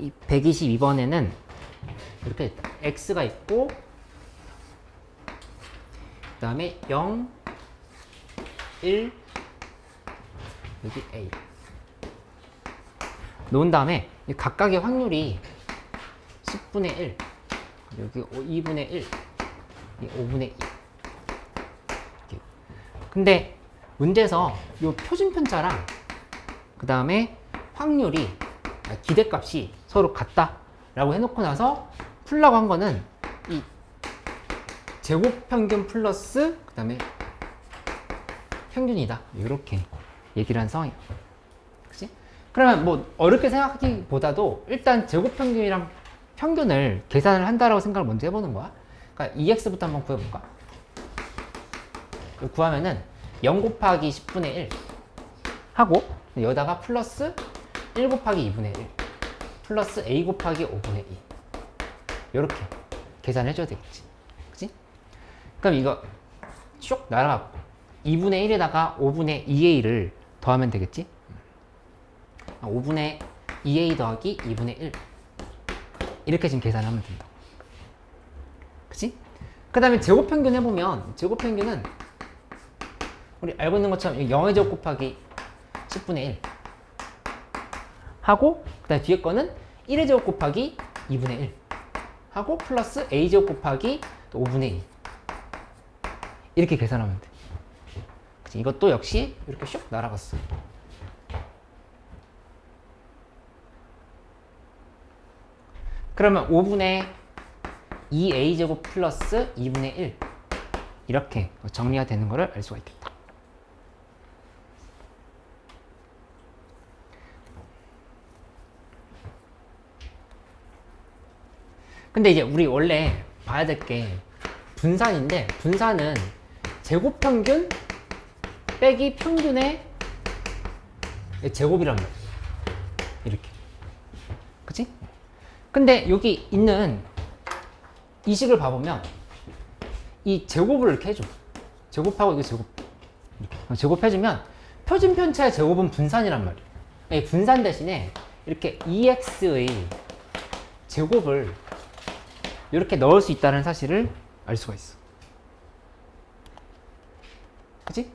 이 122번에는 이렇게 있다. X가 있고, 그 다음에 0, 1, 여기 A. 놓은 다음에 각각의 확률이 10분의 1, 여기 2분의 1, 5분의 2. 이렇게. 근데 문제에서 이 표준편차랑 그 다음에 확률이 기대값이 서로 같다라고 해놓고 나서 풀라고 한 거는 이 제곱평균 플러스 그 다음에 평균이다 이렇게 얘기를 한 상황이야. 그치? 그러면 뭐 어렵게 생각하기보다도 일단 제곱평균이랑 평균을 계산을 한다라고 생각을 먼저 해보는 거야. 그러니까 2x부터 한번 구해볼까? 구하면은 0 곱하기 10분의 1 하고 여기다가 플러스 1 곱하기 2분의 1 플러스 a 곱하기 5분의 2 이렇게 계산해줘야 되겠지. 그치? 그럼 이거 쭉 날아가고 2분의 1에다가 5분의 2a를 더하면 되겠지? 5분의 2a 더하기 2분의 1 이렇게 지금 계산하면 된다. 그치? 그 다음에 제곱평균 해보면 제곱평균은 우리 알고 있는 것처럼 0의 제곱 곱하기 10분의 1 하고 그 다음에 뒤에 거는 1의 제곱 곱하기 2분의 1 하고 플러스 a 제곱 곱하기 5분의 2 이렇게 계산하면 돼. 그치? 이것도 역시 이렇게 슉 날아갔어. 그러면 5분의 2a 제곱 플러스 2분의 1 이렇게 정리가 되는 것을 알 수가 있겠다. 근데 이제 우리 원래 봐야 될 게 분산인데 분산은 제곱평균 빼기 평균의 제곱이란 말이야. 이렇게. 그치? 근데 여기 있는 이 식을 봐보면 이 제곱을 이렇게 해줘. 제곱하고 이거 제곱. 이렇게. 제곱해주면 표준편차의 제곱은 분산이란 말이야. 이 분산 대신에 이렇게 2x의 제곱을 이렇게 넣을 수 있다는 사실을 알 수가 있어. 그치?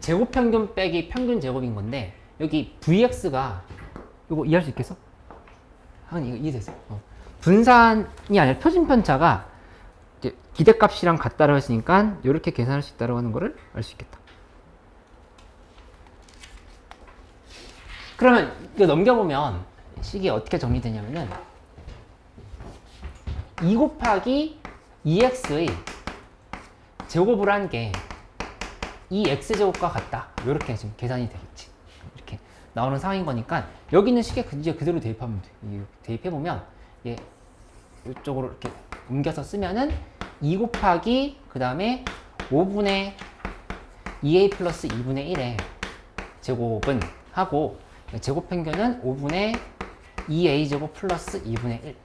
제곱평균 빼기 평균 제곱인 건데 여기 vx가 이거 이해할 수 있겠어? 하은 이거 이해됐어? 분산이 아니라 표준편차가 이제 기대값이랑 같다라고 했으니까 이렇게 계산할 수 있다라고 하는 거를 알 수 있겠다. 그러면 이거 넘겨보면 식이 어떻게 정리되냐면은 2 곱하기 2x의 제곱을 한 게 2x제곱과 같다. 이렇게 지금 계산이 되겠지. 이렇게 나오는 상황인 거니까 여기 있는 식에 이제 그대로 대입하면 돼. 대입해보면 얘 이쪽으로 이렇게 옮겨서 쓰면은 2 곱하기 그 다음에 5분의 2a 플러스 2분의 1의 제곱은 하고 제곱평균은 5분의 2a 제곱 플러스 2분의 1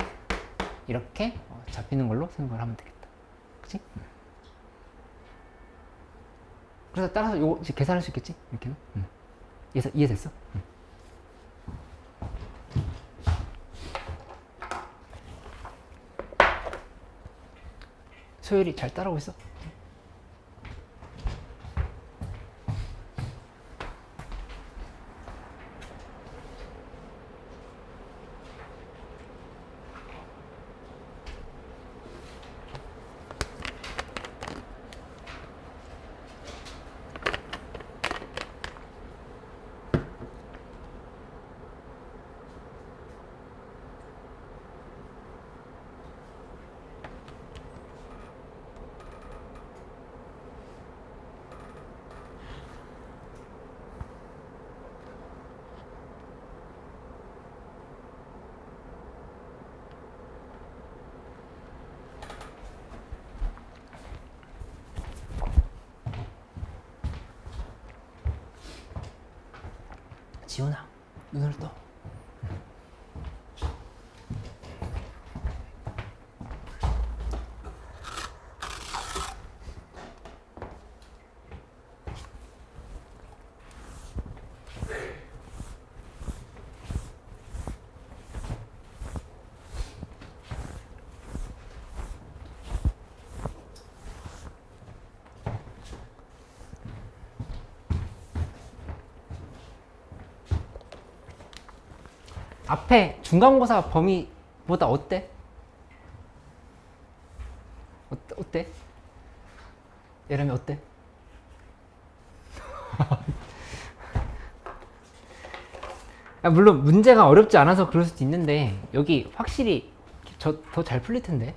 이렇게 잡히는 걸로 생각을 하면 되겠다. 그치? 그래서 따라서 이거 계산할 수 있겠지? 이렇게는? 이해됐어? 소율이 잘 따라오고 있어? 지훈아, 눈을 떠. 앞에 중간고사 범위보다 어때? 어때? 예람이 어때? 물론 문제가 어렵지 않아서 그럴 수도 있는데 여기 확실히 더 잘 풀릴 텐데.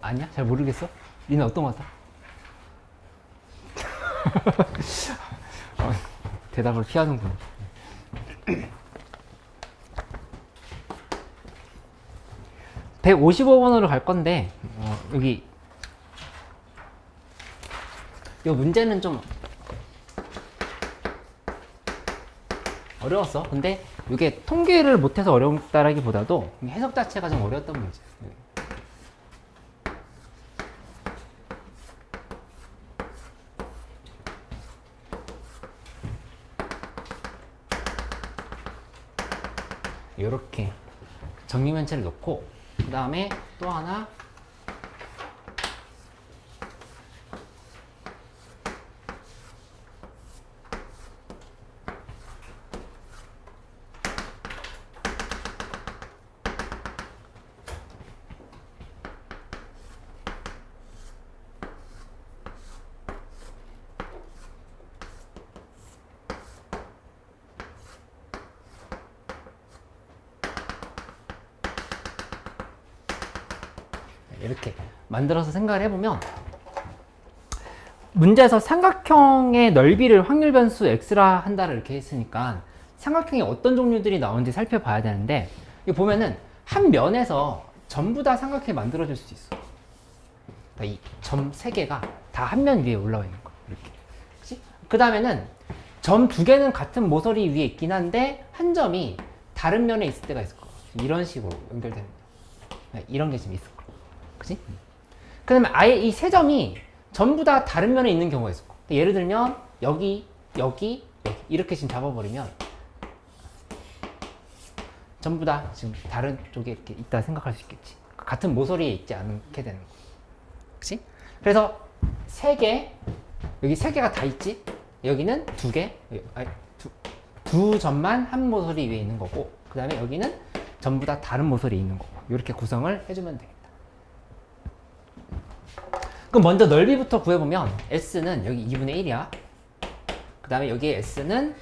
아니야? 잘 모르겠어? 니는 어떤 거 같아? 대답을 피하는군. (155번으로) 갈 건데 여기 이 문제는 좀 어려웠어. 근데 이게 통계를 못해서 어렵다라기보다도 해석 자체가 좀 어려웠던 문제. 이렇게 정리면체를 놓고 그 다음에 또 하나 이렇게 만들어서 생각을 해보면 문제에서 삼각형의 넓이를 확률 변수 x라 한다를 이렇게 했으니까 삼각형이 어떤 종류들이 나오는지 살펴봐야 되는데 이거 보면은 한 면에서 전부 다 삼각형이 만들어질 수 있어. 그러니까 이 점 3개가 다 한 면 위에 올라와 있는 거야. 이렇게. 그치? 그 다음에는 점 2개는 같은 모서리 위에 있긴 한데 한 점이 다른 면에 있을 때가 있을 거야. 이런 식으로 연결되는 거야. 이런 게 지금 있을 거야. 그치? 그 다음에 아예 이 세 점이 전부 다 다른 면에 있는 경우가 있을 거야. 예를 들면 여기 이렇게 지금 잡아버리면 전부 다 지금 다른 쪽에 이렇게 있다 생각할 수 있겠지. 같은 모서리에 있지 않게 되는 거야. 그치? 그래서 3개, 여기 3개가 다 있지? 여기는 2개, 두 점만 한 모서리 위에 있는 거고, 그 다음에 여기는 전부 다 다른 모서리에 있는 거고, 이렇게 구성을 해주면 되겠다. 그럼 먼저 넓이부터 구해보면 S는 여기 2분의 1이야. 그 다음에 여기에 S는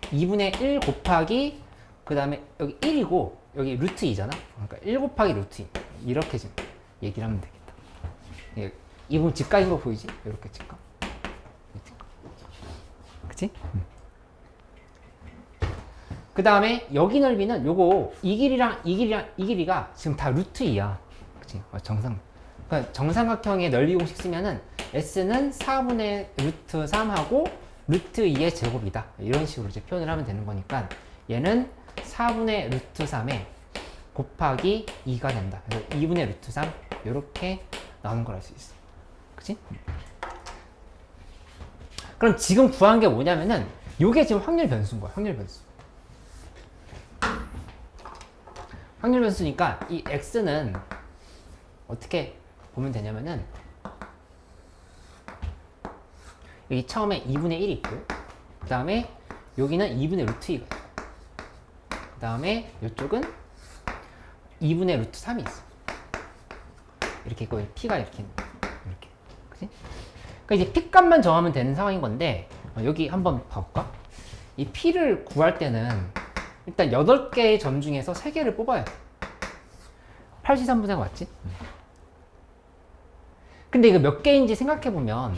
2분의 1 곱하기 그 다음에 여기 1이고 여기 루트 2잖아. 그러니까 1 곱하기 루트 2 이렇게 지금 얘기를 하면 되겠다. 예, 이 부분 직각인 거 보이지? 이렇게 직각. 그치? 그 다음에 여기 넓이는 요거 이 길이랑 이 길이가 지금 다 루트 2야. 그치? 그러니까 정삼각형의 넓이 공식 쓰면은 S는 4분의 루트 3하고 루트 2의 제곱이다. 이런 식으로 이제 표현을 하면 되는 거니까 얘는 4분의 루트 3에 곱하기 2가 된다. 그래서 2분의 루트 3 이렇게 나오는 걸 알 수 있어. 그치? 그럼 지금 구한 게 뭐냐면은 요게 지금 확률 변수인 거야. 확률 변수. 확률 변수니까 이 x는 어떻게 보면 되냐면은 여기 처음에 2분의 1이 있고 그 다음에 여기는 2분의 루트 2가 있고 그 다음에 이쪽은 2분의 루트 3이 있어. 이렇게 있고 p가 이렇게 있는 거야. 이렇게. 그치? 그러니까 이제 p 값만 정하면 되는 상황인 건데 여기 한번 봐볼까? 이 p를 구할 때는 일단 8개의 점 중에서 3개를 뽑아야 돼. 83분의 맞지? 근데 이거 몇 개인지 생각해보면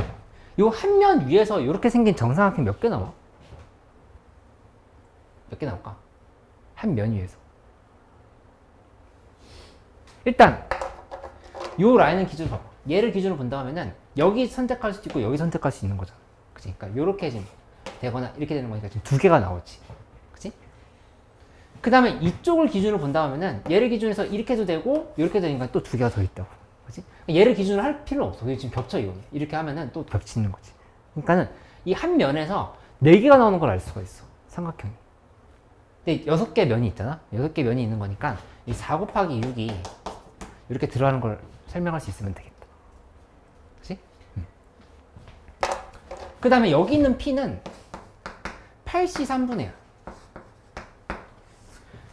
요 한 면 위에서 이렇게 생긴 정삼각형 몇 개 나와? 몇 개 나올까? 한 면 위에서. 일단 요 라인을 기준으로 봐봐. 얘를 기준으로 본다 하면은 여기 선택할 수도 있고 여기 선택할 수 있는 거잖아. 그치? 그러니까 요렇게 지금 되거나 이렇게 되는 거니까 지금 2개가 나오지. 그치? 그 다음에 이쪽을 기준으로 본다 하면은 얘를 기준으로 해서 이렇게 해도 되고 이렇게 되니까 또 2개가 더 있다고. 그치? 얘를 기준으로 할 필요는 없어. 지금 겹쳐 이거. 이렇게 하면은 또 겹치는 거지. 그러니까는 이 한 면에서 4개가 나오는 걸 알 수가 있어. 삼각형이. 근데 6개 면이 있잖아. 6개 면이 있는 거니까 이 4 곱하기 6이 이렇게 들어가는 걸 설명할 수 있으면 되겠다. 그치? 그 다음에 여기 있는 p는 8c 3분의야.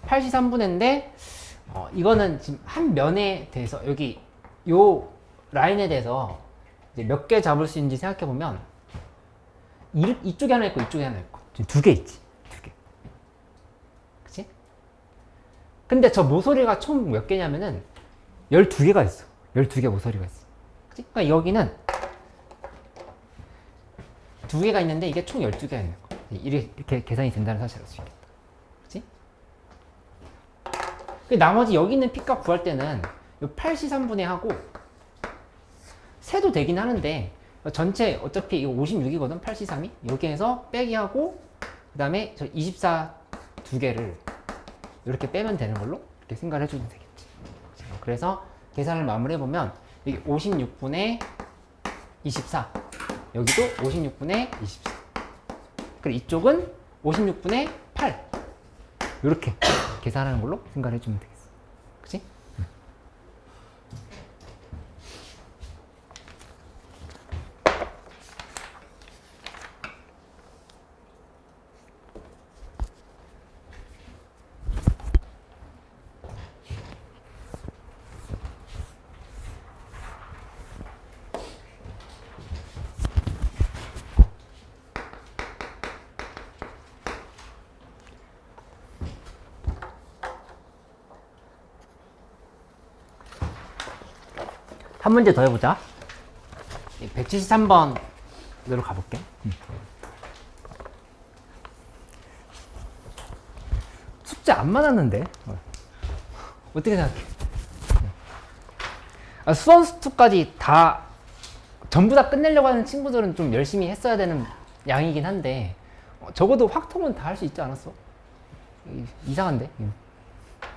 8c 3분의인데 이거는 지금 한 면에 대해서 여기 요 라인에 대해서 이제 몇 개 잡을 수 있는지 생각해 보면 이쪽에 하나 있고 이쪽에 하나 있고 지금 2개 있지. 2개. 그치? 근데 저 모서리가 총 몇 개냐면은 12개가 있어. 12개 모서리가 있어. 그치? 그러니까 여기는 두 개가 있는데 이게 총 12개가 있는 거. 이렇게 계산이 된다는 사실을 알 수 있겠다. 그치? 나머지 여기 있는 P값 구할 때는 요 8C3분의 하고 세도 되긴 하는데 전체 어차피 이거 56이거든. 8C3이. 여기에서 빼기 하고 그 다음에 저 24 두 개를 이렇게 빼면 되는 걸로 이렇게 생각을 해주면 되겠지. 그래서 계산을 마무리해보면 여기 56분의 24 여기도 56분의 24 그리고 이쪽은 56분의 8 이렇게 계산하는 걸로 생각을 해주면 되겠어. 그치? 한 문제 더 해보자. 173번으로 가볼게. 숙제 안 많았는데? 어떻게 생각해? 수원수투까지 다 전부 다 끝내려고 하는 친구들은 좀 열심히 했어야 되는 양이긴 한데 적어도 확통은 다 할 수 있지 않았어? 이상한데?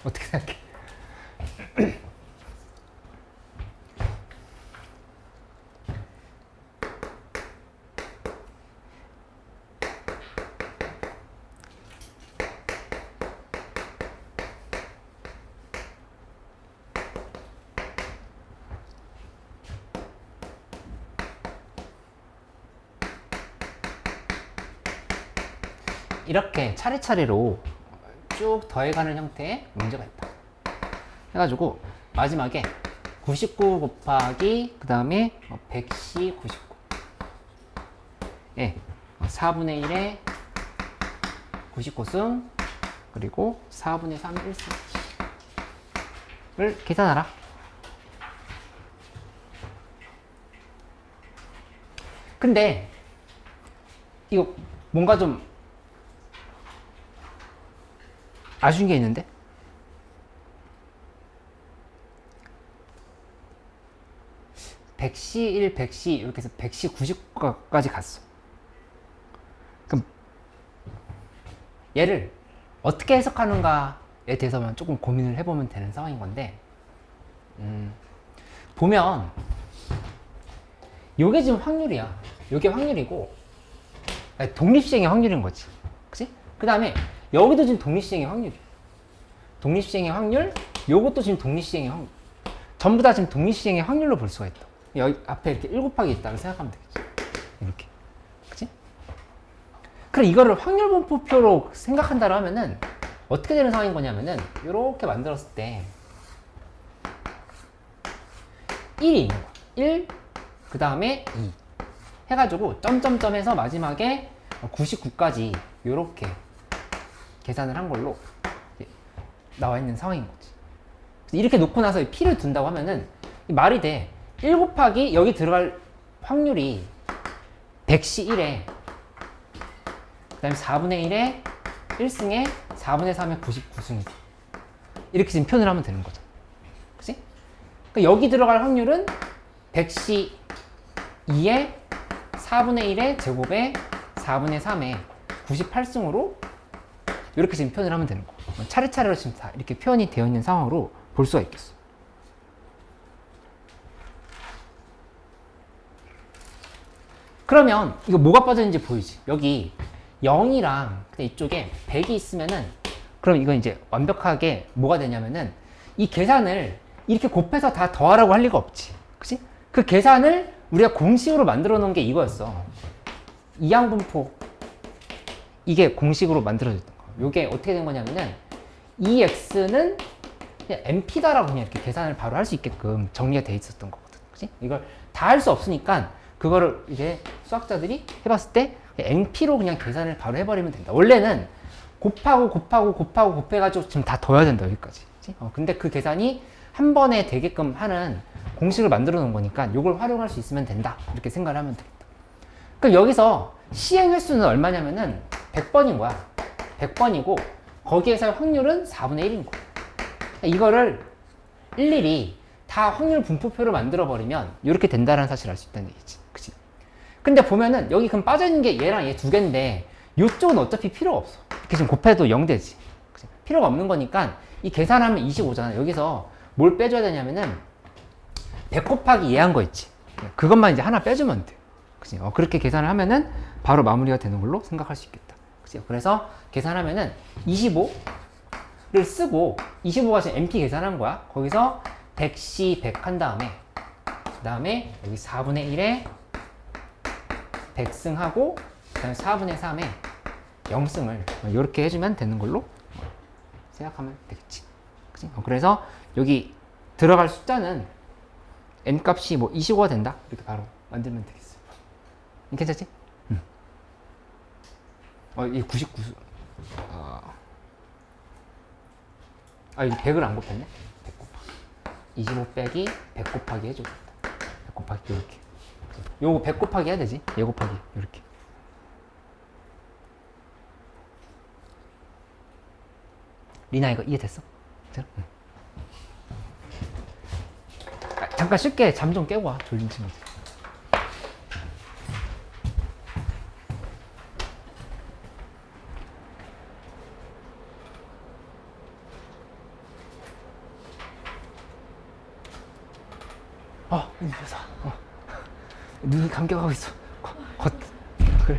어떻게 생각해? 이렇게 차례차례로 쭉 더해가는 형태의 문제가 있다. 해가지고 마지막에 99 곱하기 그 다음에 100C 99 예, 4분의 1에 99승 그리고 4분의 3 1승을 계산하라. 근데 이거 뭔가 좀 아쉬운 게 있는데? 백시 1, 백시 이렇게 해서 백시 90까지 갔어. 그럼 얘를 어떻게 해석하는가에 대해서만 조금 고민을 해보면 되는 상황인 건데 보면 요게 지금 확률이야. 요게 확률이고 아니, 독립시행의 확률인 거지. 그치? 그 다음에 여기도 지금 독립시행의 확률이야. 독립시행의 확률, 요것도 지금 독립시행의 확률. 전부 다 지금 독립시행의 확률로 볼 수가 있다. 여기 앞에 이렇게 1 곱하기 있다고 생각하면 되겠지. 이렇게. 그치? 그럼 이거를 확률분포표로 생각한다고 하면은 어떻게 되는 상황인 거냐면은 이렇게 만들었을 때 1이 있는 거야. 1, 그 다음에 2. 해가지고 점점점 해서 마지막에 99까지 이렇게 계산을 한 걸로 나와 있는 상황인 거지. 이렇게 놓고 나서 P를 둔다고 하면은 말이 돼. 1 곱하기 여기 들어갈 확률이 100시 1에 그 다음에 4분의 1에 1승에 4분의 3에 99승이지. 이렇게 지금 표현을 하면 되는 거죠. 그치? 그러니까 여기 들어갈 확률은 100시 2에 4분의 1의 제곱에 4분의 3에 98승으로 이렇게 지금 표현을 하면 되는 거. 차례차례로 지금 다 이렇게 표현이 되어 있는 상황으로 볼 수가 있겠어. 그러면 이거 뭐가 빠졌는지 보이지? 여기 0이랑 이쪽에 100이 있으면은 그럼 이건 이제 완벽하게 뭐가 되냐면은 이 계산을 이렇게 곱해서 다 더하라고 할 리가 없지. 그치? 그 계산을 우리가 공식으로 만들어 놓은 게 이거였어. 이항분포. 이게 공식으로 만들어졌던 거. 요게 어떻게 된 거냐면은 이 x는 그냥 np다라고 그냥 이렇게 계산을 바로 할 수 있게끔 정리가 돼 있었던 거거든. 그치? 이걸 다 할 수 없으니까 그거를 이제 수학자들이 해봤을 때 np로 그냥 계산을 바로 해버리면 된다. 원래는 곱하고 곱해가지고 지금 다 더해야 된다, 여기까지. 그치? 근데 그 계산이 한 번에 되게끔 하는 공식을 만들어 놓은 거니까 이걸 활용할 수 있으면 된다. 이렇게 생각을 하면 되겠다. 그럼 여기서 시행 횟수는 얼마냐면은 100번인 거야. 100번이고 거기에서 확률은 4분의 1인 거야. 이거를 일일이 다 확률 분포표를 만들어 버리면 이렇게 된다는 사실을 알 수 있다는 얘기지. 그치? 근데 보면은 여기 그럼 빠져있는 게 얘랑 얘 두 개인데 이쪽은 어차피 필요가 없어. 이렇게 지금 곱해도 0되지. 그치? 필요가 없는 거니까 이 계산하면 25잖아. 여기서 뭘 빼줘야 되냐면은 100 곱하기 얘 한 거 있지. 그것만 이제 하나 빼주면 돼. 그치? 그렇게 계산을 하면은 바로 마무리가 되는 걸로 생각할 수 있겠다. 그치? 그래서 계산하면은 25를 쓰고 25가 지금 MP 계산한 거야. 거기서 100C 100 한 다음에 그 다음에 여기 4분의 1에 100승하고 그 다음에 4분의 3에 0승을 이렇게 해주면 되는 걸로 생각하면 되겠지. 그치? 그래서 여기 들어갈 숫자는 n 값이 뭐 25가 된다 이렇게 바로 만들면 되겠어. 괜찮지? 이 99수. 이거 100을 안 곱했네? 100 곱하기. 25 빼기 100 곱하기 해줘. 100 곱하기, 요렇게. 요거 100 곱하기 해야 되지? 얘 곱하기, 요렇게. 리나, 이거 이해됐어? 응. 잠깐 쉴게. 잠 좀 깨고 와. 졸린 친구들. 일어서. 눈이 감겨가고 있어. 그래.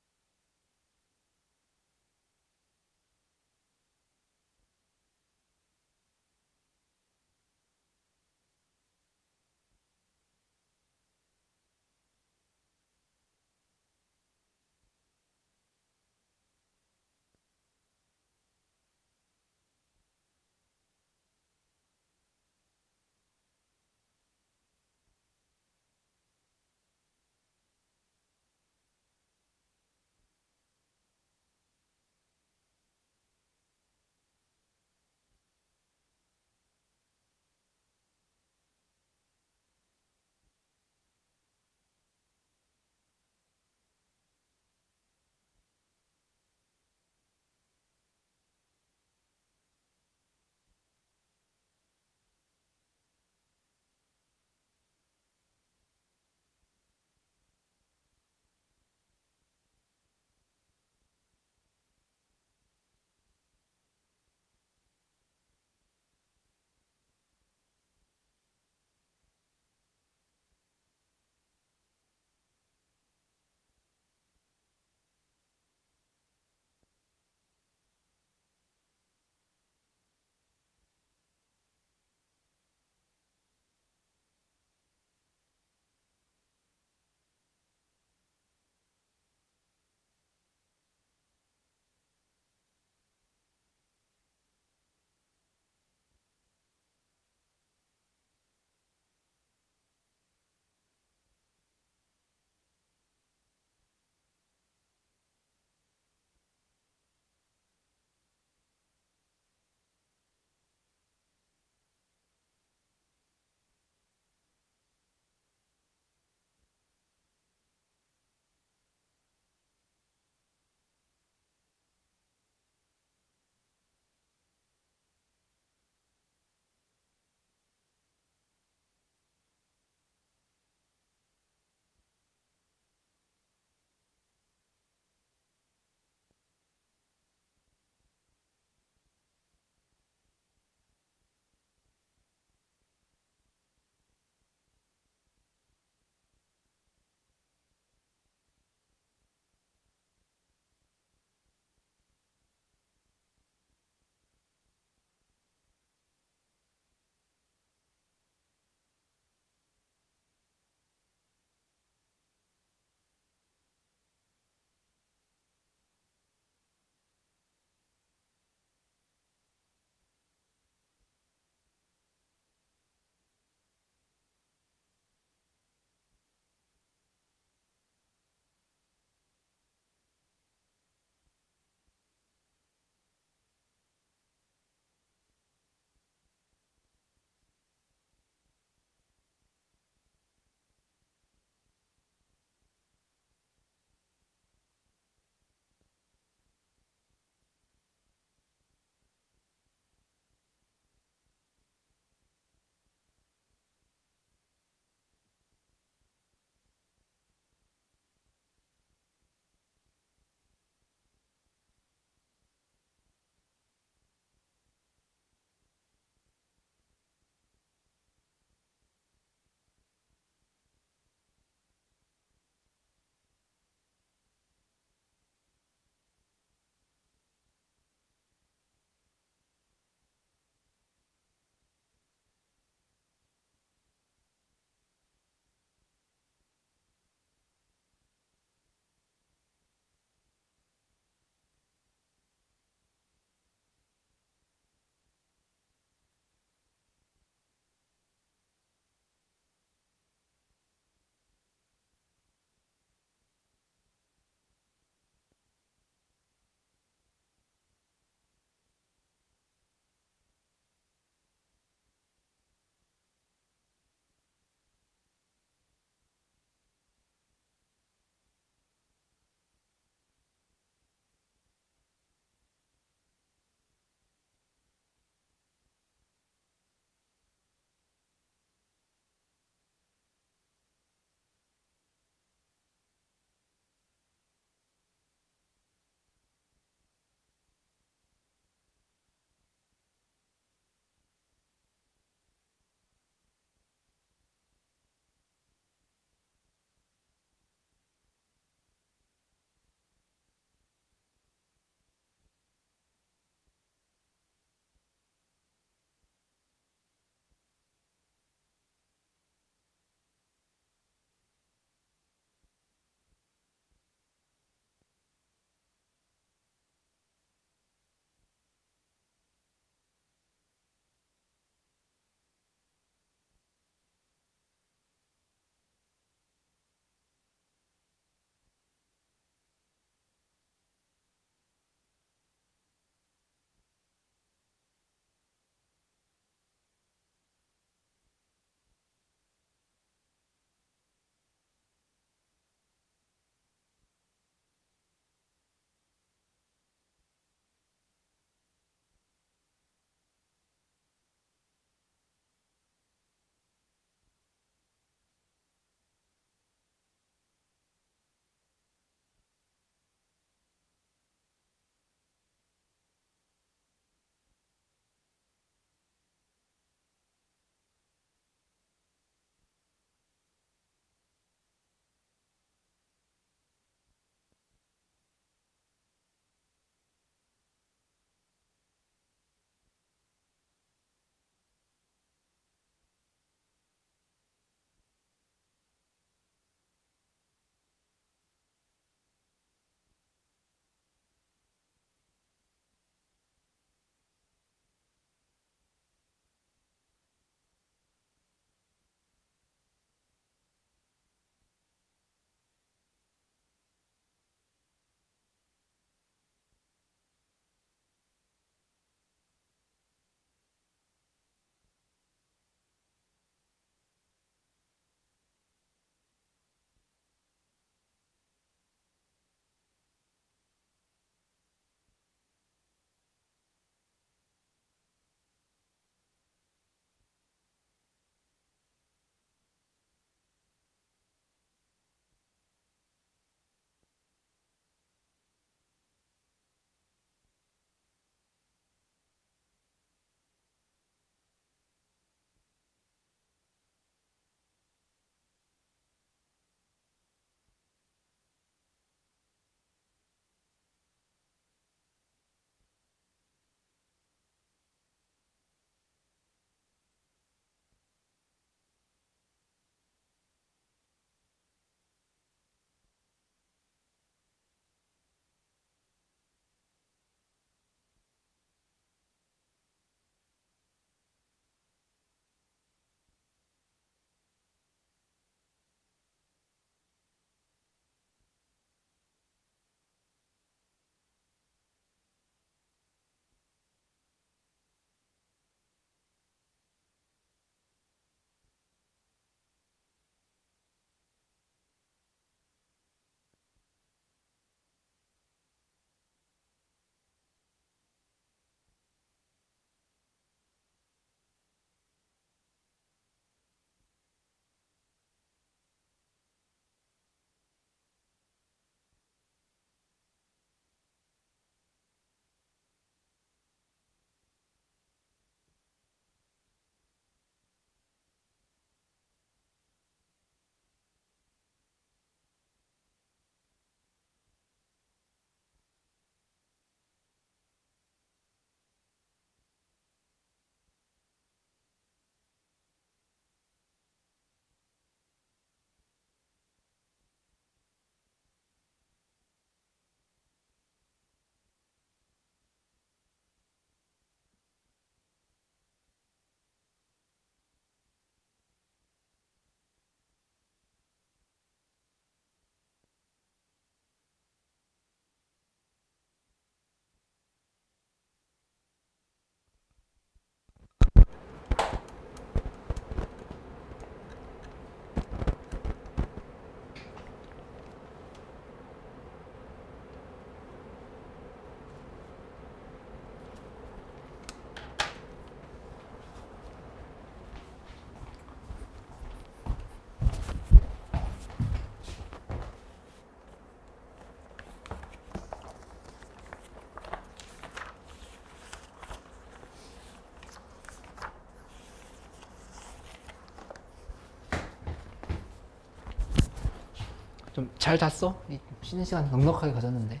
좀 잘 잤어? 쉬는 시간 넉넉하게 가졌는데.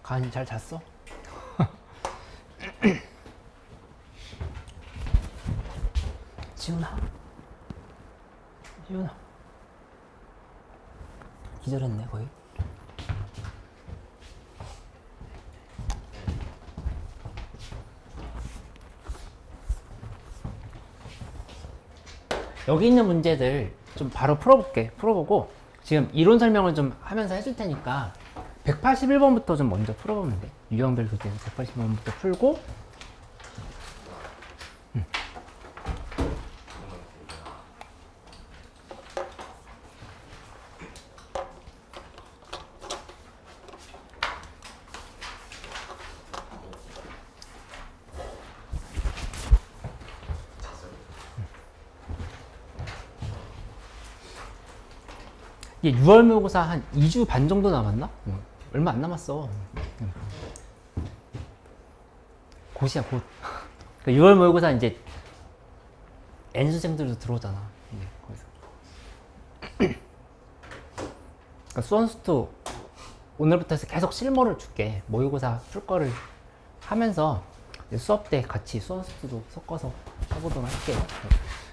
가은이 잘 잤어? 지훈아. 지훈아. 기절했네 거의. 여기 있는 문제들 좀 바로 풀어보고 지금 이론 설명을 좀 하면서 해줄 테니까 181번부터 좀 먼저 풀어보면 돼. 유형별 교재에서 181번부터 풀고 이게 6월 모의고사 한 2주 반 정도 남았나? 얼마 안 남았어. 곧이야 곧. 그러니까 6월 모의고사 이제 N수생들도 들어오잖아. 이제 거기서. 그러니까 수원수투 오늘부터 해서 계속 실무를 줄게. 모의고사 풀 거를 하면서 이제 수업 때 같이 수원수투도 섞어서 해보도록 할게.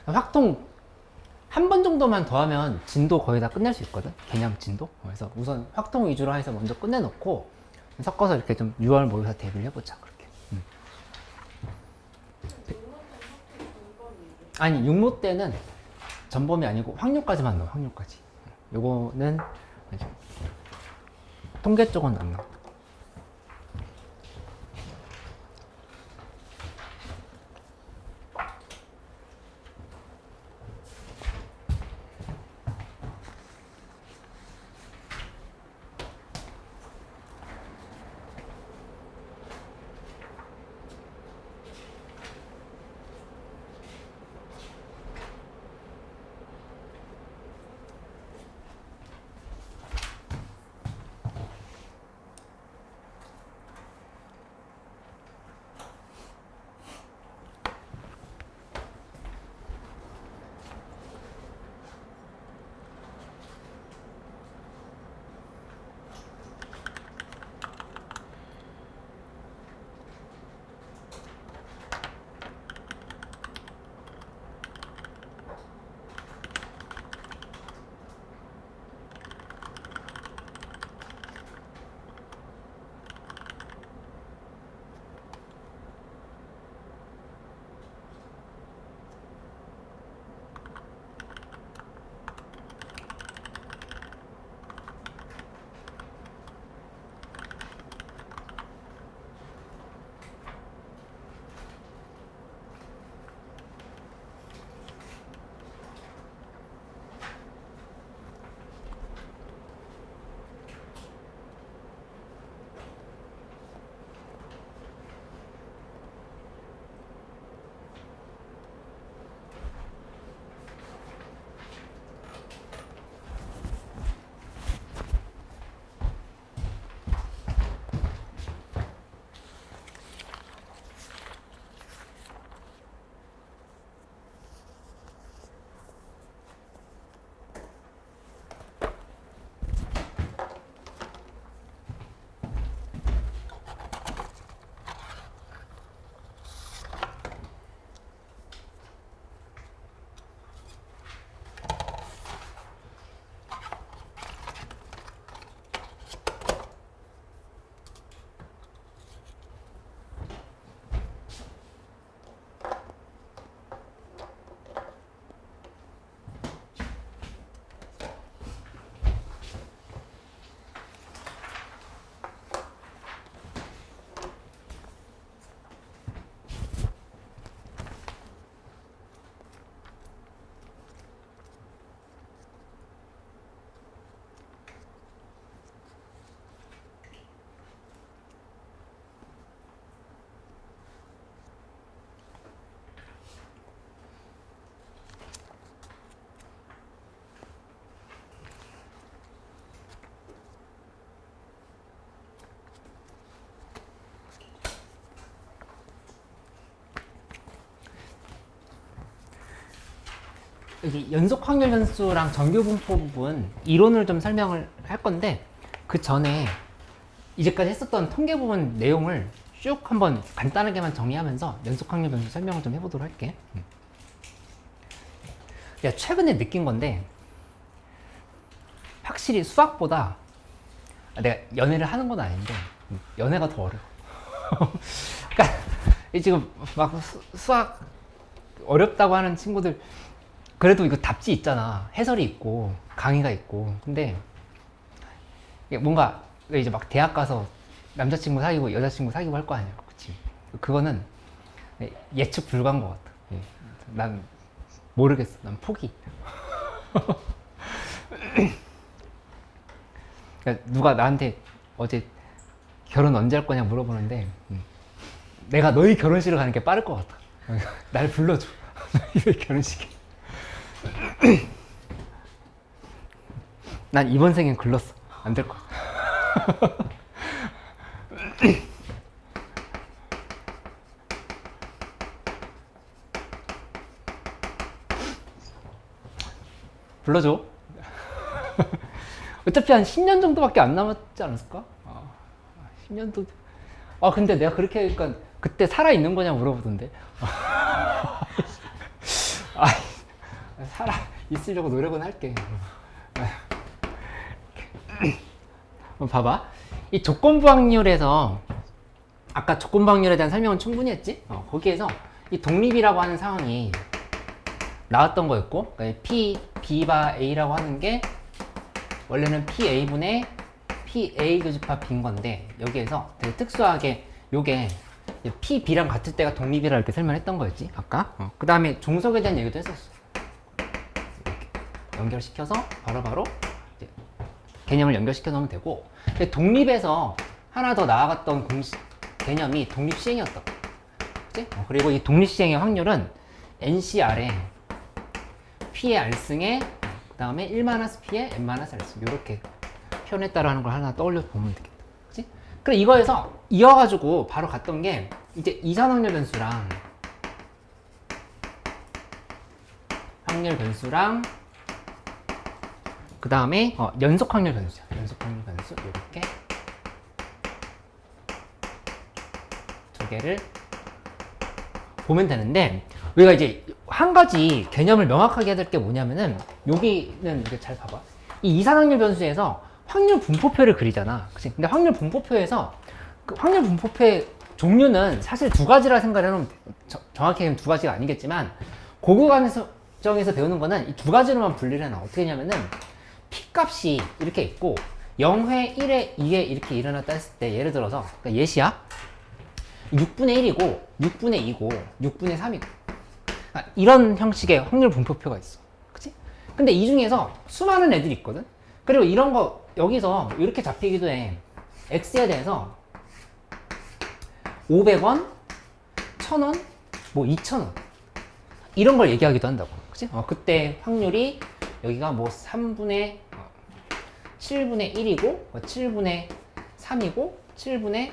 확통 한 번 정도만 더 하면 진도 거의 다 끝낼 수 있거든. 개념 진도. 그래서 우선 확통 위주로 해서 먼저 끝내놓고 섞어서 이렇게 좀 6월 모의고사 대비를 해보자. 그렇게. 아니 6모 때는 전범이 아니고 확률까지만 넣어. 확률까지. 요거는 통계 쪽은 안 넣어. 여기 연속 확률 변수랑 정규 분포 부분 이론을 좀 설명을 할 건데 그 전에 이제까지 했었던 통계 부분 내용을 쭉 한번 간단하게만 정리하면서 연속 확률 변수 설명을 좀 해보도록 할게. 야, 최근에 느낀 건데 확실히 수학보다 내가 연애를 하는 건 아닌데 연애가 더 어려워. 그러니까 지금 막 수학 어렵다고 하는 친구들 그래도 이거 답지 있잖아. 해설이 있고 강의가 있고. 근데 이게 뭔가 이제 막 대학 가서 남자친구 사귀고 여자친구 사귀고 할 거 아니야. 그치? 그거는 예측 불가한 것 같아. 난 모르겠어. 난 포기. 그러니까 누가 나한테 어제 결혼 언제 할 거냐 물어보는데 내가 너희 결혼식을 가는 게 빠를 것 같아. 날 불러줘. 너희 결혼식에. 난 이번 생엔 글렀어. 안 될 거야. 불러줘. 어차피 한 10년 정도밖에 안 남았지 않았을까? 10년도. 근데 내가 그렇게 하니까 그때 살아있는 거냐 물어보던데. 살아 있으려고 노력은 할게. 봐봐. 이 조건부 확률에서 아까 조건부 확률에 대한 설명은 충분히 했지? 거기에서 이 독립이라고 하는 상황이 나왔던 거였고, 그러니까 P, B바 A라고 하는 게 원래는 PA분의 PA 교집합 B인 건데 여기에서 되게 특수하게 요게 P, B랑 같을 때가 독립이라 이렇게 설명했던 거였지 아까. 그 다음에 종속에 대한 얘기도 했었어. 이렇게 연결시켜서 바로바로 이제 개념을 연결시켜 놓으면 되고, 근데 독립에서 하나 더 나아갔던 개념이 독립시행이었다. 그치? 그리고 이 독립시행의 확률은 NCR에 P의 R승에 그 다음에 1-P의 n-R승 이렇게 표현했다라는 하는 걸 하나 떠올려 보면 되겠다. 그치? 그래 이거에서 이어가지고 바로 갔던 게 이제 이산확률 변수랑 확률 변수랑 그 다음에 연속 확률 변수야. 연속 확률 변수 이렇게 두 개를 보면 되는데, 우리가 이제 한 가지 개념을 명확하게 해야 될 게 뭐냐면은 여기는 이렇게 잘 봐봐. 이 이산확률 변수에서 확률 분포표를 그리잖아. 그치? 근데 확률 분포표에서 그 확률 분포표의 종류는 사실 두 가지라 생각을 해놓으면 돼. 정확히 하면 두 가지가 아니겠지만 고교과정에서 배우는 거는 이 두 가지로만 분리를 해놔. 어떻게 했냐면은 P값이 이렇게 있고 0회, 1회, 2회 이렇게 일어났다 했을 때 예를 들어서 그러니까 예시야 6분의 1이고 6분의 2고 6분의 3이고 이런 형식의 확률 분포표가 있어. 그치? 근데 이 중에서 수많은 애들이 있거든? 그리고 이런 거 여기서 이렇게 잡히기도 해. X에 대해서 500원, 1000원, 뭐 2000원 이런 걸 얘기하기도 한다고. 그치? 그때 확률이 여기가 뭐 3분의 7분의 1이고 7분의 3이고 7분의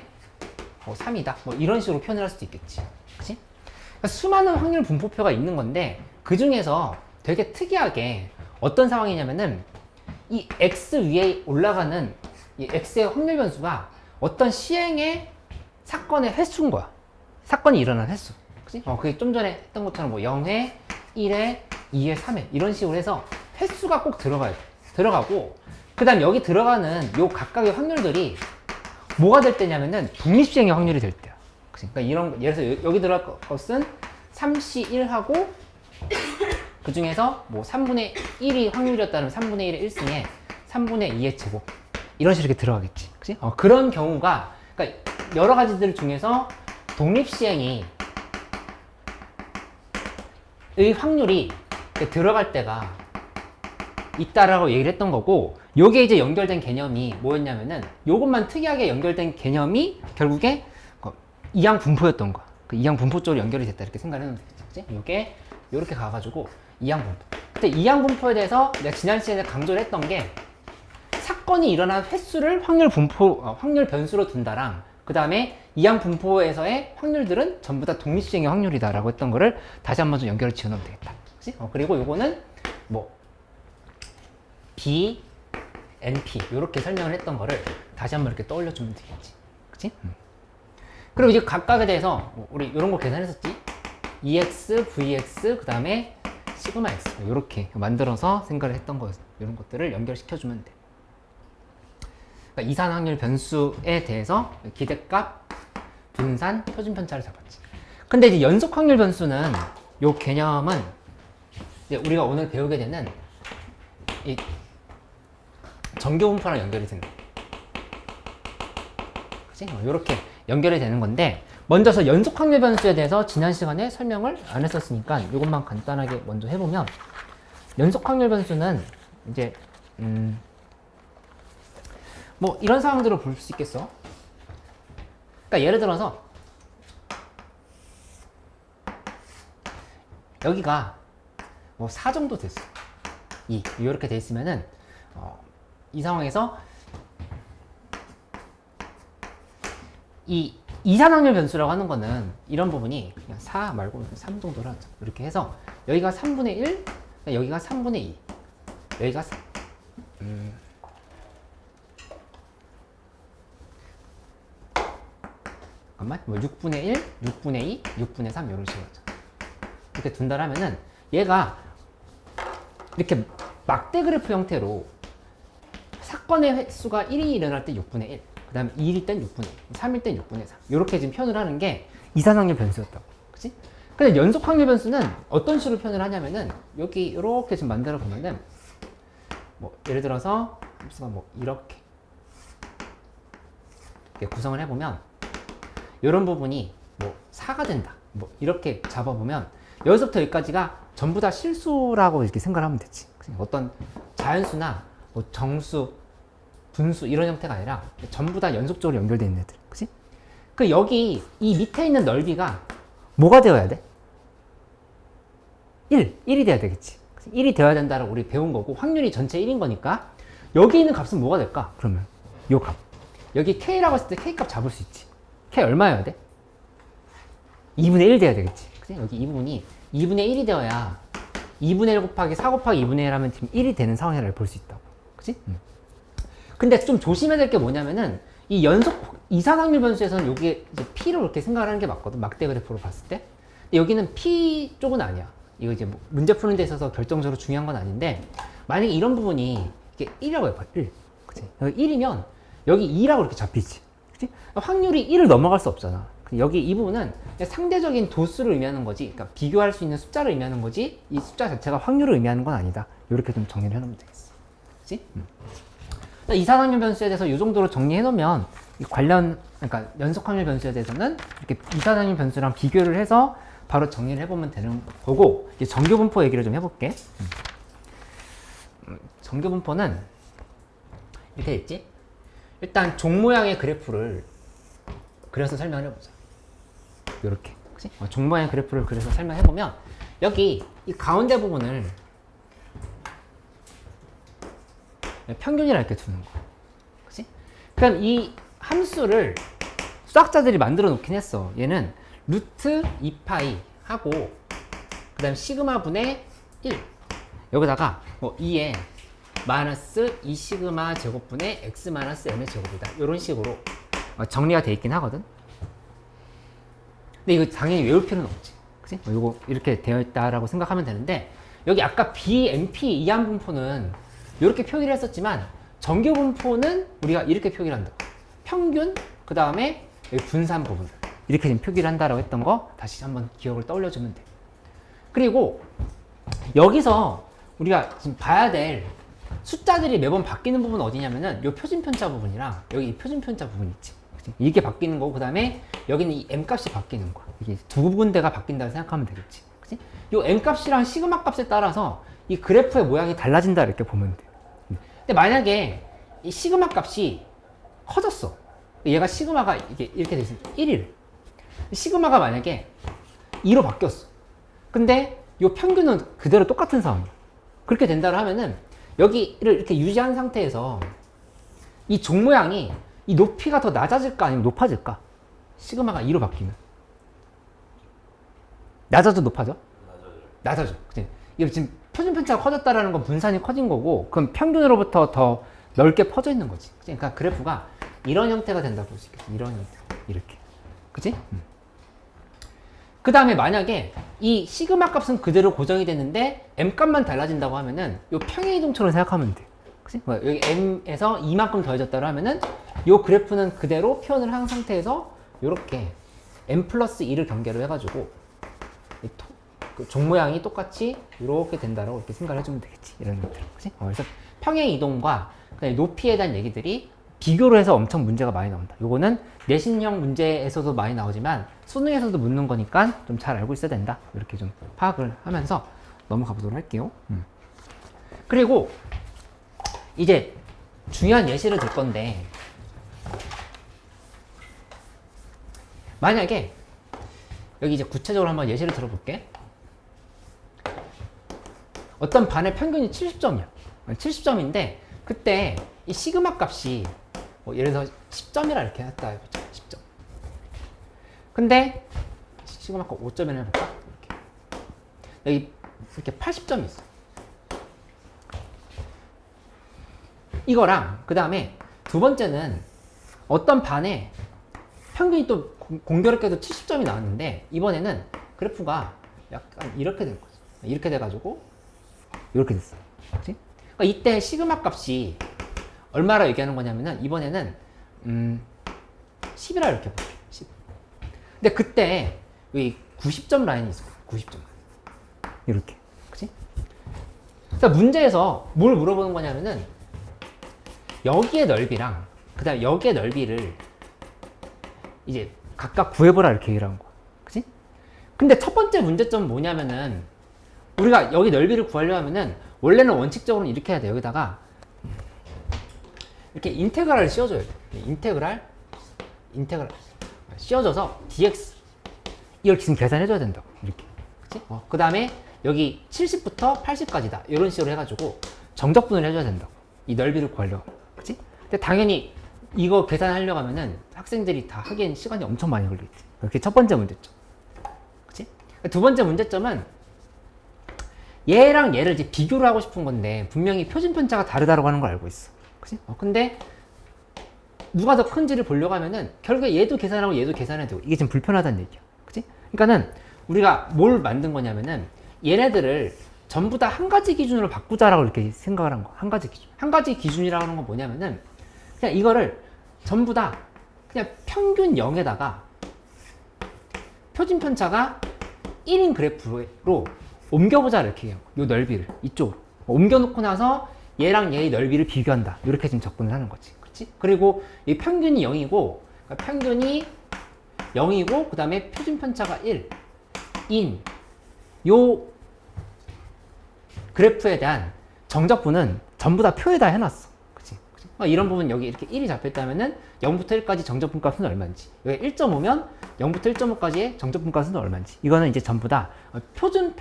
3이다. 뭐 이런 식으로 표현을 할 수도 있겠지. 그치? 그러니까 수많은 확률 분포표가 있는 건데 그 중에서 되게 특이하게 어떤 상황이냐면은 이 X 위에 올라가는 이 X의 확률 변수가 어떤 시행의 사건의 횟수인 거야. 사건이 일어난 횟수. 그치? 그게 좀 전에 했던 것처럼 뭐 0회, 1회, 2회, 3회 이런 식으로 해서 횟수가 꼭 들어가야 돼. 들어가고 그 다음 여기 들어가는 요 각각의 확률들이 뭐가 될 때냐면은 독립시행의 확률이 될 때야. 그러니까 이런 예를 들어서 여기 들어갈 것은 3C 1하고 그 중에서 뭐 3분의 1이 확률이었다면 3분의 1의 1승에 3분의 2의 제곱 이런 식으로 이렇게 들어가겠지. 그치? 그런 경우가 그러니까 여러 가지들 중에서 독립시행이 의 확률이 들어갈 때가 있다라고 얘기를 했던 거고, 요게 이제 연결된 개념이 뭐였냐면은 요것만 특이하게 연결된 개념이 결국에 이항 분포였던 거야. 그 이항 분포 쪽으로 연결이 됐다 이렇게 생각을 해놓으면 되겠지. 그치? 요게 요렇게 가가지고 이항 분포. 근데 이항 분포에 대해서 내가 지난 시간에 강조를 했던 게 사건이 일어난 횟수를 확률 분포, 확률 변수로 둔다랑 그 다음에 이항 분포에서의 확률들은 전부 다 독립시행의 확률이다라고 했던 거를 다시 한번 좀 연결을 지어놓으면 되겠다. 그치? 그리고 요거는 뭐 B, NP 이렇게 설명을 했던 거를 다시 한번 이렇게 떠올려주면 되겠지. 그치? 그리고 이제 각각에 대해서 뭐 우리 이런 거 계산했었지? EX, VX, 그 다음에 시그마 X 이렇게 만들어서 생각을 했던 거 이런 것들을 연결시켜주면 돼. 그러니까 이산 확률 변수에 대해서 기대값, 분산, 표준 편차를 잡았지. 근데 이제 연속 확률 변수는 요 개념은 이제 우리가 오늘 배우게 되는 이 정교 분포랑 연결이 된다. 그치? 이렇게 연결이 되는 건데 먼저서 연속 확률 변수에 대해서 지난 시간에 설명을 안 했었으니까 이것만 간단하게 먼저 해보면 연속 확률 변수는 이제 뭐 이런 상황들을 볼 수 있겠어. 그러니까 예를 들어서 여기가 뭐 4 정도 됐어. 2 이렇게 돼 있으면은 이 상황에서 이 이산 확률 변수라고 하는 거는 이런 부분이 그냥 4 말고 3 정도로 하죠. 이렇게 해서 여기가 3분의 1, 여기가 3분의 2, 여기가 잠깐만, 뭐 6분의 1, 6분의 2, 6분의 3 이런 식으로 하죠. 이렇게 둔다 하면은 얘가 이렇게 막대 그래프 형태로 사건의 횟수가 1이 일어날 때 6분의 1, 그 다음에 2일 땐 6분의 2, 3일 땐 6분의 3 이렇게 지금 표현을 하는 게 이산 확률 변수였다고. 그치? 근데 연속 확률 변수는 어떤 식으로 표현을 하냐면은 여기 이렇게 지금 만들어 보면은 뭐 예를 들어서 함수가 뭐 이렇게 구성을 해보면 이런 부분이 뭐 4가 된다 뭐 이렇게 잡아보면 여기서부터 여기까지가 전부 다 실수라고 이렇게 생각하면 되지. 어떤 자연수나 뭐 정수, 분수 이런 형태가 아니라 전부 다 연속적으로 연결되어 있는 애들. 그치? 그 여기 이 밑에 있는 넓이가 뭐가 되어야 돼? 1이 돼야 되겠지. 1이 되어야 된다라고 우리 배운 거고 확률이 전체 1인 거니까 여기 있는 값은 뭐가 될까? 그러면 요 값. 여기 K라고 했을 때 K 값 잡을 수 있지. K 얼마여야 돼? 2분의 1 돼야 되겠지. 그치? 여기 이 부분이 2분의 1이 되어야 2분의 1 곱하기 4 곱하기 2분의 1 하면 지금 1이 되는 상황이라고 볼 수 있다고. 그치? 근데 좀 조심해야 될 게 뭐냐면은 이 연속 이산 확률 변수에서는 여기에 이제 P로 이렇게 생각을 하는 게 맞거든. 막대 그래프로 봤을 때. 근데 여기는 P 쪽은 아니야. 이거 이제 뭐 문제 푸는 데 있어서 결정적으로 중요한 건 아닌데 만약에 이런 부분이 이게 1이라고 해봐. 1. 그치? 여기 1이면 여기 2라고 이렇게 잡히지. 그치? 확률이 1을 넘어갈 수 없잖아. 여기 이 부분은 상대적인 도수를 의미하는 거지. 그러니까 비교할 수 있는 숫자를 의미하는 거지. 이 숫자 자체가 확률을 의미하는 건 아니다. 이렇게 좀 정리를 해놓으면 되겠어. 그치? 이산 확률 변수에 대해서 이 정도로 정리해 놓으면 관련, 그러니까 연속 확률 변수에 대해서는 이렇게 이산 확률 변수랑 비교를 해서 바로 정리를 해보면 되는 거고, 이제 정교 분포 얘기를 좀 해볼게. 정교 분포는 이렇게 됐지? 일단 종 모양의 그래프를 그려서 설명을 해보자. 이렇게, 그치? 종 모양의 그래프를 그려서 설명해보면 여기 이 가운데 부분을 평균이라 이렇게 두는 거야. 그치? 그럼 이 함수를 수학자들이 만들어 놓긴 했어. 얘는 루트 2파이 하고 그 다음 시그마 분의 1 여기다가 뭐 2에 마이너스 2 시그마 제곱분의 x 마이너스 m의 제곱이다. 이런 식으로 정리가 돼 있긴 하거든. 근데 이거 당연히 외울 필요는 없지. 그치? 이거 이렇게 되어 있다라고 생각하면 되는데 여기 아까 BMP 이한 분포는 이렇게 표기를 했었지만 정교 분포는 우리가 이렇게 표기를 한다. 평균, 그 다음에 분산 부분 이렇게 지금 표기를 한다라고 했던 거 다시 한번 기억을 떠올려주면 돼. 그리고 여기서 우리가 지금 봐야 될 숫자들이 매번 바뀌는 부분은 어디냐면은 이 표준편차 부분이랑 여기 이 표준편차 부분 있지. 그치? 이게 바뀌는 거고 그 다음에 여기는 이 m값이 바뀌는 거야. 이게 두 군데가 바뀐다고 생각하면 되겠지. 그치? 이 m값이랑 시그마 값에 따라서 이 그래프의 모양이 달라진다 이렇게 보면 돼. 근데 만약에 이 시그마 값이 커졌어. 얘가 시그마가 이렇게 돼 있으면 1일. 시그마가 만약에 2로 바뀌었어. 근데 이 평균은 그대로 똑같은 상황이야. 그렇게 된다고 하면은 여기를 이렇게 유지한 상태에서 이 종 모양이 이 높이가 더 낮아질까 아니면 높아질까? 시그마가 2로 바뀌면 낮아져 높아져? 낮아져. 그치? 이거 지금 표준 편차가 커졌다라는 건 분산이 커진 거고, 그럼 평균으로부터 더 넓게 퍼져 있는 거지. 그러니까 그래프가 이런 형태가 된다고 볼 수 있겠어. 이런 형태. 이렇게. 그치? 그 다음에 만약에 이 시그마 값은 그대로 고정이 됐는데 m 값만 달라진다고 하면은 요 평행이동처럼 생각하면 돼. 그치? 뭐 여기 m에서 이만큼 더해졌다고 하면은 요 그래프는 그대로 표현을 한 상태에서 요렇게 m 플러스 2를 경계로 해가지고 그 종 모양이 똑같이 이렇게 된다라고 이렇게 생각을 해주면 되겠지. 이런 것들. 그치? 그래서 평행 이동과 높이에 대한 얘기들이 비교로 해서 엄청 문제가 많이 나온다. 요거는 내신형 문제에서도 많이 나오지만 수능에서도 묻는 거니까 좀 잘 알고 있어야 된다. 이렇게 좀 파악을 하면서 넘어가 보도록 할게요. 그리고 이제 중요한 예시를 들 건데, 만약에 여기 이제 구체적으로 한번 예시를 들어볼게. 어떤 반의 평균이 70점이야. 70점인데 그때 이 시그마 값이 뭐 예를 들어서 10점이라 이렇게 했다 해보자. 10점. 근데 시그마 값 5점이라 해볼까? 이렇게. 여기 이렇게 80점이 있어. 이거랑 그 다음에 두 번째는 어떤 반에 평균이 또 공교롭게도 70점이 나왔는데 이번에는 그래프가 약간 이렇게 된 거죠. 이렇게 돼가지고 이렇게 됐어. 그치? 그러니까 이때 시그마 값이 얼마라 얘기하는 거냐면은 이번에는 10이라 이렇게 볼게. 10. 근데 그때 여기 90점 라인이 있어. 90점. 이렇게. 그치? 그래서 문제에서 뭘 물어보는 거냐면은 여기의 넓이랑 그다음에 여기의 넓이를 이제 각각 구해보라 이렇게 얘기를 한 거야. 그치? 근데 첫 번째 문제점은 뭐냐면은 우리가 여기 넓이를 구하려 하면은 원래는 원칙적으로는 이렇게 해야 돼. 여기다가 이렇게 인테그랄을 씌워줘야 돼. 인테그랄 씌워줘서 dx 이걸 지금 계산해줘야 된다고. 이렇게. 그치? 그 다음에 여기 70부터 80까지다. 이런 식으로 해가지고 정적분을 해줘야 된다고. 이 넓이를 구하려고. 그치? 근데 당연히 이거 계산하려고 하면은 학생들이 다 하기엔 시간이 엄청 많이 걸리겠지. 그게 첫 번째 문제점. 그치? 두 번째 문제점은 얘랑 얘를 이제 비교를 하고 싶은 건데 분명히 표준 편차가 다르다고 하는 걸 알고 있어. 그치? 근데 누가 더 큰지를 보려고 하면은 결국에 얘도 계산하고 얘도 계산해야 되고 이게 지금 불편하다는 얘기야. 그치? 그러니까는 우리가 뭘 만든 거냐면은 얘네들을 전부 다 한 가지 기준으로 바꾸자라고 이렇게 생각을 한 거. 한 가지 기준. 한 가지 기준이라고 하는 건 뭐냐면은 그냥 이거를 전부 다 그냥 평균 0에다가 표준 편차가 1인 그래프로 옮겨보자 이렇게 해요. 요 넓이를 이쪽으로 옮겨놓고 나서 얘랑 얘의 넓이를 비교한다. 이렇게 지금 접근을 하는 거지. 그렇지? 그리고 이 평균이 0이고 그러니까 평균이 0이고 그 다음에 표준 편차가 1인 요 그래프에 대한 정적분은 전부 다 표에다 해놨어. 그치? 그러니까 이런 부분 여기 이렇게 1이 잡혔다면은 0부터 1까지 정적분 값은 얼마인지, 여기 1.5면 0부터 1.5까지의 정적분 값은 얼마인지, 이거는 이제 전부 다 표준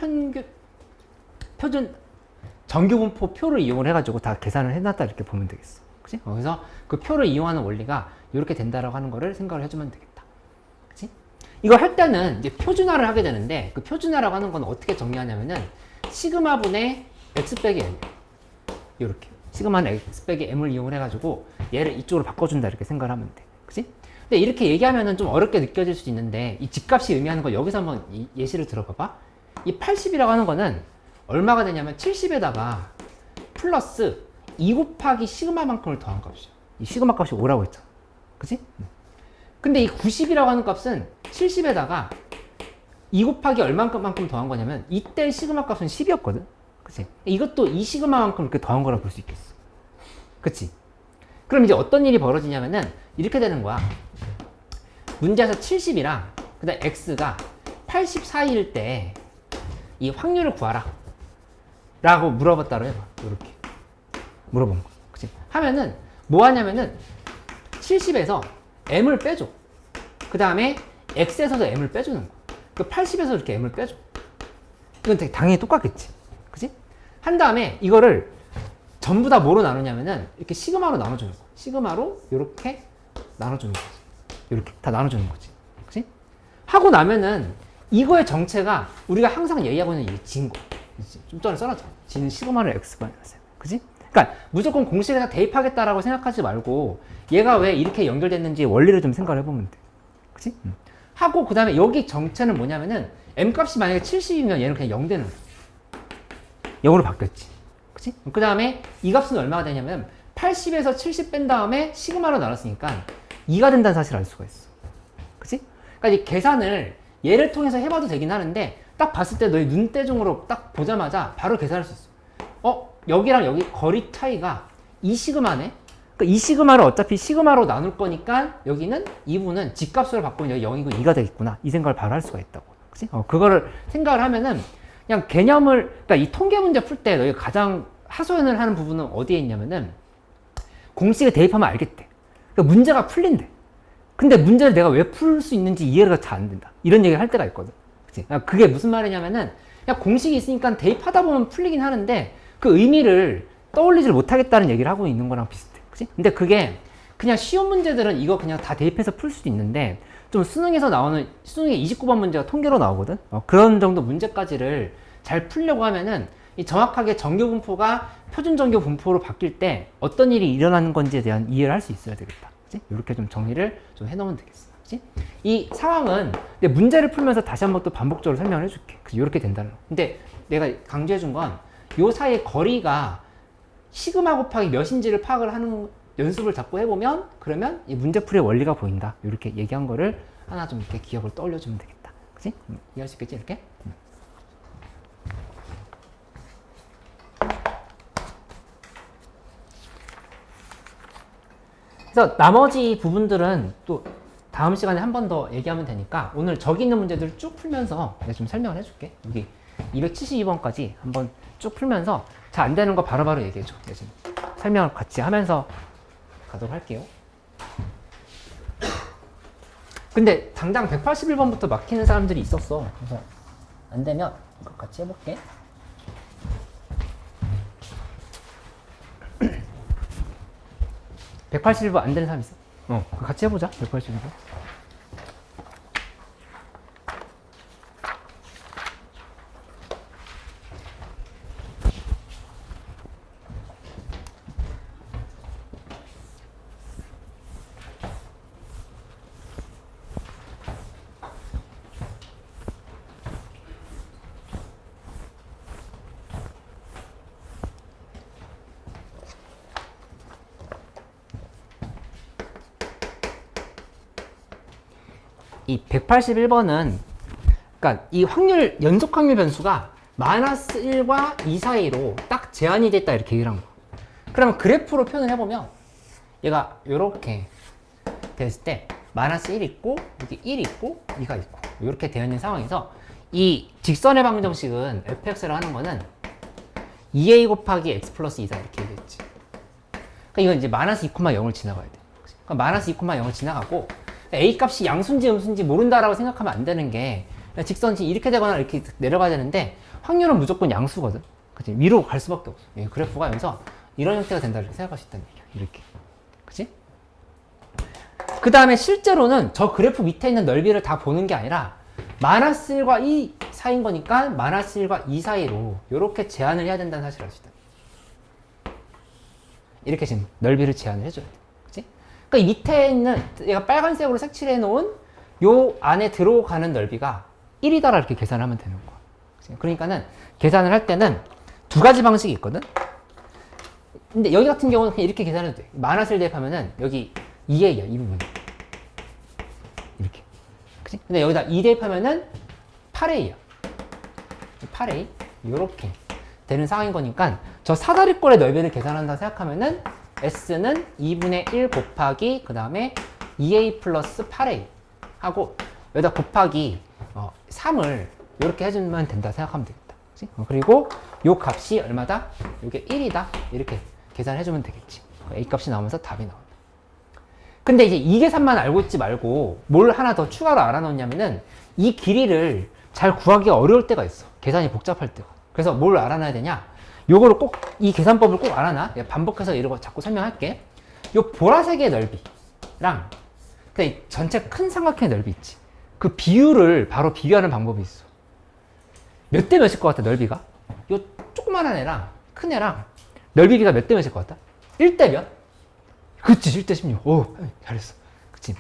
정규분포 표를 이용을 해가지고 다 계산을 해놨다 이렇게 보면 되겠어. 그치? 그래서 그 표를 이용하는 원리가 이렇게 된다라고 하는 거를 생각을 해주면 되겠다. 그치? 이거 할 때는 이제 표준화를 하게 되는데 그 표준화라고 하는 건 어떻게 정리하냐면은 시그마 분의 x 빼기 m 이렇게 시그마는 x 빼기 m을 이용을 해가지고 얘를 이쪽으로 바꿔준다 이렇게 생각을 하면 돼. 그치? 근데 이렇게 얘기하면은 좀 어렵게 느껴질 수 있는데 이 집값이 의미하는 거 여기서 한번 이 예시를 들어봐봐. 이 80이라고 하는 거는 얼마가 되냐면 70에다가 플러스 2 곱하기 시그마만큼을 더한 값이야. 이 시그마 값이 5라고 했잖아. 그치? 근데 이 90이라고 하는 값은 70에다가 2 곱하기 얼마만큼 더한 거냐면 이때 시그마 값은 10이었거든. 그치? 이것도 이 시그마만큼 이렇게 더한 거라 볼 수 있겠어. 그치? 그럼 이제 어떤 일이 벌어지냐면은 이렇게 되는 거야. 문제에서 70이랑 그 다음 x가 80 사이일 때 이 확률을 구하라 라고 물어봤다로 해봐. 이렇게 물어본 거. 그치? 하면은 뭐 하냐면은 70에서 m을 빼줘. 그 다음에 x에서도 m을 빼주는 거야. 그 80에서 이렇게 m을 빼줘. 이건 되게 당연히 똑같겠지. 그치? 한 다음에 이거를 전부 다 뭐로 나누냐면은 이렇게 시그마로 나눠주는 거야. 시그마로 이렇게 나눠주는 거지. 이렇게 다 나눠주는 거지. 그치? 하고 나면은 이거의 정체가 우리가 항상 얘기하고 있는 이 진거. 좀 전에 써놨잖아. g는 시그마를 x가 마이너스 m. 그지? 그러니까 무조건 공식에다 대입하겠다라고 생각하지 말고 얘가 왜 이렇게 연결됐는지 원리를 좀 생각을 해보면 돼. 그치? 하고 그 다음에 여기 정체는 뭐냐면은 m 값이 만약에 70이면 얘는 그냥 0 되는 거야. 0으로 바뀌었지. 그치? 그 다음에 이 값은 얼마가 되냐면 80에서 70 뺀 다음에 시그마로 나눴으니까 2가 된다는 사실을 알 수가 있어. 그치? 그러니까 이 계산을 얘를 통해서 해봐도 되긴 하는데 딱 봤을 때 너희 눈대중으로 딱 보자마자 바로 계산할 수 있어. 여기랑 여기 거리 차이가 이 시그마네? 그러니까 이 시그마를 어차피 시그마로 나눌 거니까 여기는 이 부분은 집값으로 바꾸면 여기 0이고 2가 되겠구나. 이 생각을 바로 할 수가 있다고. 그치? 그거를 생각을 하면은 그냥 개념을, 그러니까 이 통계 문제 풀 때 너희가 가장 하소연을 하는 부분은 어디에 있냐면은 공식에 대입하면 알겠대. 그러니까 문제가 풀린대. 근데 문제를 내가 왜 풀 수 있는지 이해가 잘 안 된다. 이런 얘기를 할 때가 있거든. 그치? 그게 무슨 말이냐면은 그냥 공식이 있으니까 대입하다 보면 풀리긴 하는데 그 의미를 떠올리지를 못하겠다는 얘기를 하고 있는 거랑 비슷해. 그치? 근데 그게 그냥 쉬운 문제들은 이거 그냥 다 대입해서 풀 수도 있는데 좀 수능에서 나오는 수능의 29번 문제가 통계로 나오거든. 그런 정도 문제까지를 잘 풀려고 하면은 이 정확하게 정규 분포가 표준 정규 분포로 바뀔 때 어떤 일이 일어나는 건지에 대한 이해를 할 수 있어야 되겠다. 그치? 이렇게 좀 정리를 좀 해놓으면 되겠어. 그치? 이 상황은 근데 문제를 풀면서 다시 한번 또 반복적으로 설명을 해줄게. 그래서 이렇게 된다는 거. 근데 내가 강조해 준 건 요 사이의 거리가 시그마 곱하기 몇인지를 파악을 하는 연습을 자꾸 해보면 그러면 이 문제풀이의 원리가 보인다. 이렇게 얘기한 거를 하나 좀 이렇게 기억을 떠올려주면 되겠다. 그치? 이해할 수 있겠지? 이렇게? 그래서 나머지 부분들은 또 다음 시간에 한 번 더 얘기하면 되니까 오늘 저기 있는 문제들을 쭉 풀면서 내가 좀 설명을 해줄게. 여기 272번까지 한번 쭉 풀면서 잘 안 되는 거 바로바로 얘기해줘. 내가 지금 설명을 같이 하면서 가도록 할게요. 근데 당장 181번부터 막히는 사람들이 있었어. 그래서 안 되면 이거 같이 해볼게. (181번) 안 되는 사람 있어? 같이 해보자. 181번. 이 181번은 그러니까 이 확률 연속 확률 변수가 마이너스 1과 2 사이로 딱 제한이 됐다 이렇게 얘기를 한 거야. 그러면 그래프로 표현을 해보면 얘가 이렇게 됐을 때 마이너스 1 있고 여기 1 있고 2가 있고 이렇게 되어 있는 상황에서 이 직선의 방정식은 fx를 하는 거는 2a 곱하기 x 플러스 2다 이렇게 얘기했지. 그러니까 이건 이제 마이너스 2,0을 지나가야 돼. 그러니까 마이너스 2,0을 지나가고 a 값이 양수인지 음수인지 모른다라고 생각하면 안 되는 게 직선이 이렇게 되거나 이렇게 내려가야 되는데 확률은 무조건 양수거든. 그치? 위로 갈 수밖에 없어. 이 그래프가 여기서 이런 형태가 된다 이렇게 생각할 수 있다는 얘기야. 이렇게. 그치? 그 다음에 실제로는 저 그래프 밑에 있는 넓이를 다 보는 게 아니라 마이너스 1과 2 사이인 거니까 마이너스 1과 2 사이로 이렇게 제한을 해야 된다는 사실을 알 수 있다. 이렇게 지금 넓이를 제한을 해줘야 돼. 그치? 그러니까 이 밑에 있는 얘가 빨간색으로 색칠해 놓은 요 안에 들어가는 넓이가 1이다라 이렇게 계산하면 되는 거야. 그치? 그러니까는 계산을 할 때는 두 가지 방식이 있거든. 근데 여기 같은 경우는 그냥 이렇게 계산해도 돼. 마이너스를 대입하면은 여기 2a야, 이 부분. 이렇게. 그치? 근데 여기다 2 대입하면은 8a야. 8a. 요렇게 되는 상황인 거니까 저 사다리꼴의 넓이를 계산한다 생각하면은 s는 2분의 1 곱하기 그 다음에 2a 플러스 8a 하고 여기다 곱하기 3을 이렇게 해주면 된다 생각하면 되겠다. 그치? 그리고 요 값이 얼마다? 이게 1이다. 이렇게 계산해주면 되겠지. a 값이 나오면서 답이 나온다. 근데 이제 이 계산만 알고 있지 말고 뭘 하나 더 추가로 알아놓냐면은 이 길이를 잘 구하기 어려울 때가 있어. 계산이 복잡할 때가. 그래서 뭘 알아놔야 되냐? 요거를 꼭, 이 계산법을 꼭 알아놔. 반복해서 이런 거 자꾸 설명할게. 요 보라색의 넓이랑 그 전체 큰 삼각형의 넓이 있지. 그 비율을 바로 비교하는 방법이 있어. 몇 대 몇일 것 같아, 넓이가? 요 조그만한 애랑 큰 애랑 넓이비가 몇 대 몇일 것 같다? 1대 몇? 그치, 1대 16. 오, 잘했어. 그치.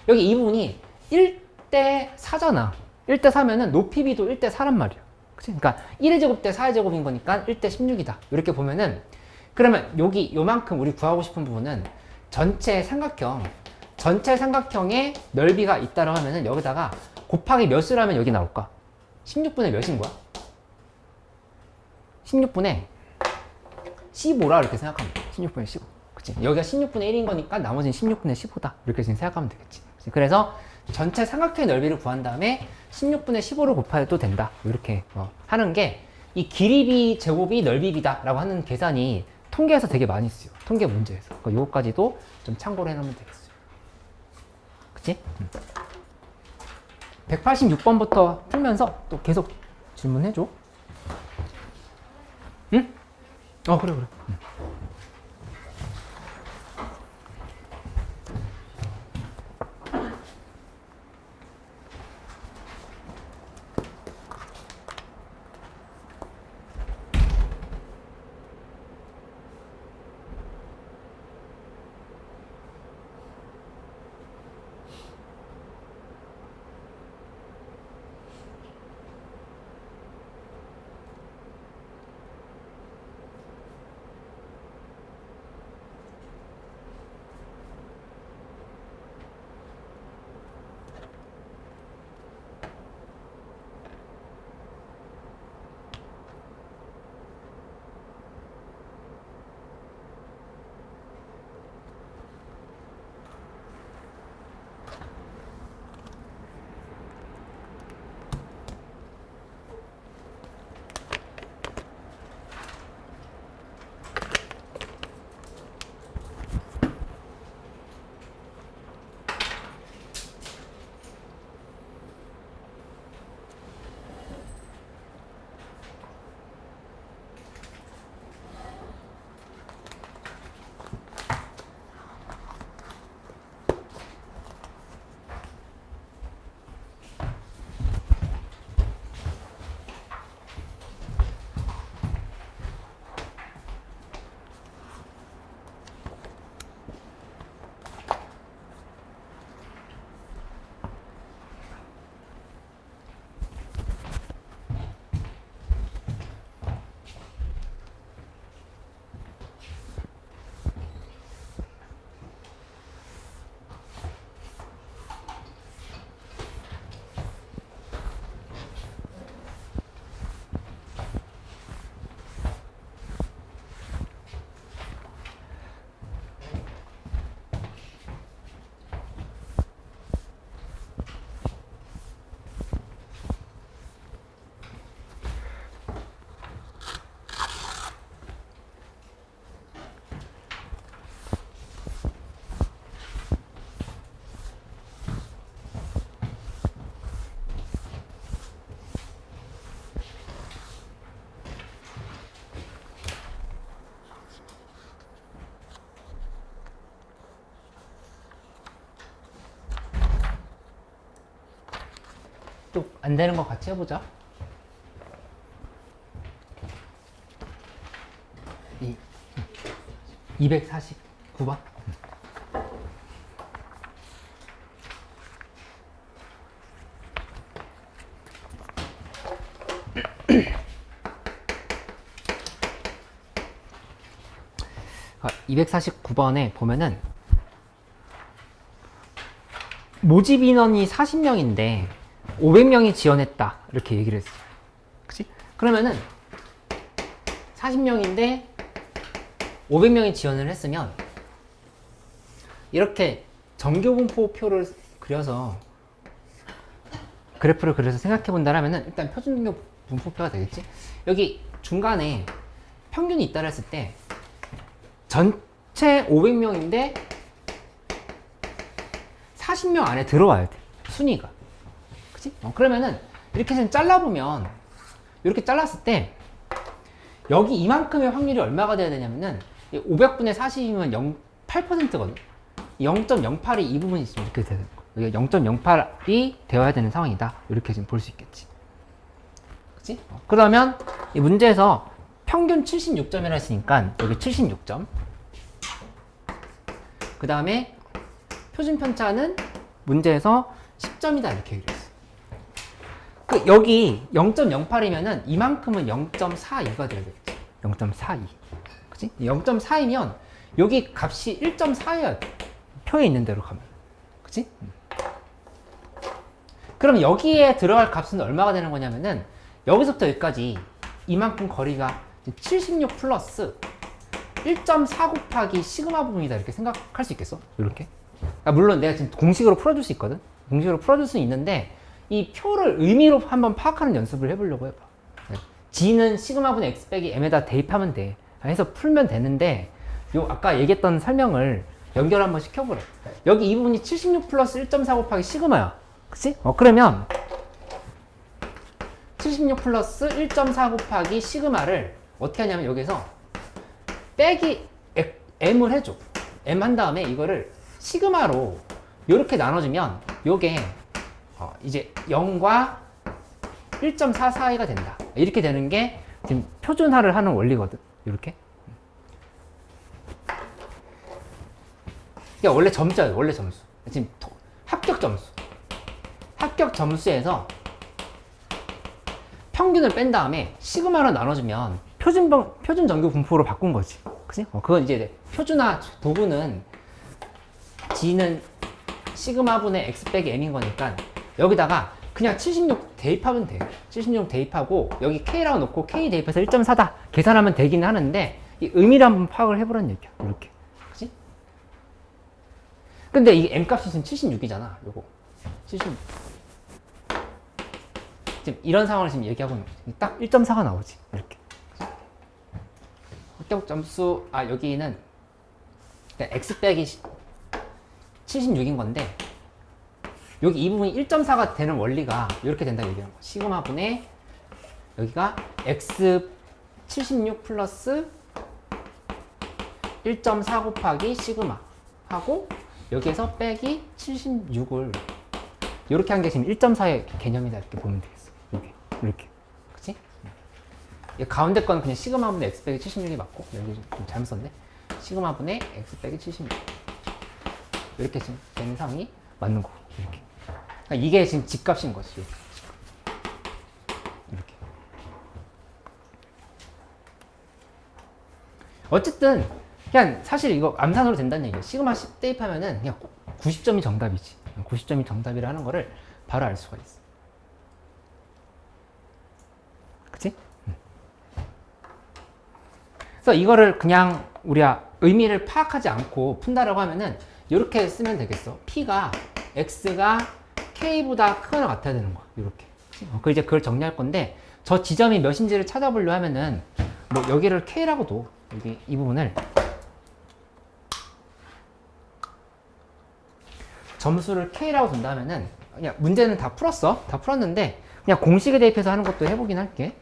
여기 이 부분이 1대 4잖아. 1대 4면은 높이비도 1대 4란 말이야. 그치? 그러니까 1의 제곱 대 4의 제곱인 거니까 1대 16이다. 이렇게 보면은, 그러면 여기 요만큼 우리 구하고 싶은 부분은 전체 삼각형의 넓이가 있다고 하면은 여기다가 곱하기 몇을 하면 여기 나올까? 16분의 몇인 거야? 16분의 15라 이렇게 생각하면 돼. 16분의 15. 그치? 여기가 16분의 1인 거니까 나머지는 16분의 15다. 이렇게 지금 생각하면 되겠지. 그치? 그래서 전체 삼각형의 넓이를 구한 다음에 16분의 15를 곱해도 된다. 이렇게 하는 게 이 길이비 제곱이 넓이비다 라고 하는 계산이 통계에서 되게 많이 쓰여. 통계 문제에서. 그러니까 요거까지도 좀 참고를 해놓으면 되겠어요. 그치? 186번부터 풀면서 또 계속 질문해줘. 응? 그래. 응. 또 안 되는 거 같이 해보자. 249번. 아, 249번에 보면은 모집 인원이 40명인데 500명이 지원했다 이렇게 얘기를 했어. 그치? 그러면은 40명인데 500명이 지원을 했으면 이렇게 정교분포표를 그려서 그래프를 그려서 생각해 본다라면은 일단 표준 분포표가 되겠지. 여기 중간에 평균이 있다고 했을 때 전체 500명인데 40명 안에 들어와야 돼. 순위가. 그치? 그러면은 이렇게 좀 잘라보면 이렇게 잘랐을 때 여기 이만큼의 확률이 얼마가 돼야 되냐면은 500분의 40이면 8%거든. 0.08이 이 부분이 있으면 이렇게 되는 거. 여기 0.08이 되어야 되는 상황이다. 이렇게 지금 볼 수 있겠지. 그치? 그러면 이 문제에서 평균 76점이라 했으니까 여기 76점. 그 다음에 표준 편차는 문제에서 10점이다 이렇게 얘기를 했어. 그 여기 0.08이면은 이만큼은 0.42가 돼야 되겠지. 0.42. 그치? 0.4이면 여기 값이 1.4여야 돼. 표에 있는 대로 가면. 그치? 그럼 여기에 들어갈 값은 얼마가 되는 거냐면은 여기서부터 여기까지 이만큼 거리가 76 플러스 1.4 곱하기 시그마 부분이다 이렇게 생각할 수 있겠어? 이렇게. 그러니까 물론 내가 지금 공식으로 풀어줄 수 있거든. 공식으로 풀어줄 수 있는데 이 표를 의미로 한번 파악하는 연습을 해보려고 해봐. G는 시그마분의 X 빼기 M에다 대입하면 돼. 해서 풀면 되는데 요 아까 얘기했던 설명을 연결 한번 시켜보래. 여기 이 부분이 76 플러스 1.4 곱하기 시그마야. 그치? 그러면 76 플러스 1.4 곱하기 시그마를 어떻게 하냐면 여기서 빼기 M을 해줘. M 한 다음에 이거를 시그마로 이렇게 나눠주면 요게 이제 0과 1.4 사이가 된다. 이렇게 되는 게 지금 표준화를 하는 원리거든. 이렇게. 그러니까 원래 점수야. 원래 점수. 지금 합격 점수. 합격 점수에서 평균을 뺀 다음에 시그마로 나눠주면 표준 정규 분포로 바꾼 거지. 그치? 그건 이제 표준화 도구는 G는 시그마분의 X 빼기 M인 거니까 여기다가 그냥 76 대입하면 돼. 76 대입하고 여기 K라고 놓고 K 대입해서 1.4다 계산하면 되긴 하는데 이 의미를 한번 파악을 해보라는 얘기야. 이렇게. 그치? 근데 이 M 값이 지금 76이잖아. 요거. 76. 지금 이런 상황을 지금 얘기하고 있는 거지. 딱 1.4가 나오지. 이렇게. 합격 점수, 여기는 X 빼기 76인 건데 여기 이 부분이 1.4가 되는 원리가 이렇게 된다 얘기하는 거야. 시그마 분의 여기가 X 76 플러스 1.4 곱하기 시그마 하고 여기에서 빼기 76을 이렇게 한 게 지금 1.4의 개념이다 이렇게 보면 되겠어. 이렇게. 그치? 가운데 건 그냥 시그마 분의 X 빼기 76이 맞고 여기 좀 잘못 썼네. 시그마 분의 X 빼기 76 이렇게 지금 되는 상황이 맞는 거고 이렇게. 그러니까 이게 지금 집값인 거지. 이렇게. 어쨌든 그냥 사실 이거 암산으로 된다는 얘기예요. 시그마 10 대입하면은 그냥 90점이 정답이지. 90점이 정답이라는 거를 바로 알 수가 있어. 그치? 그래서 이거를 그냥 우리가 의미를 파악하지 않고 푼다라고 하면은 이렇게 쓰면 되겠어. P가 X가 K보다 크거나 같아야 되는 거야. 이렇게. 이제 그걸 정리할 건데 저 지점이 몇인지를 찾아보려 하면은 뭐 여기를 K라고 둬. 여기 이 부분을 점수를 K라고 둔다면은 그냥 문제는 다 풀었어. 다 풀었는데 그냥 공식에 대입해서 하는 것도 해보긴 할게.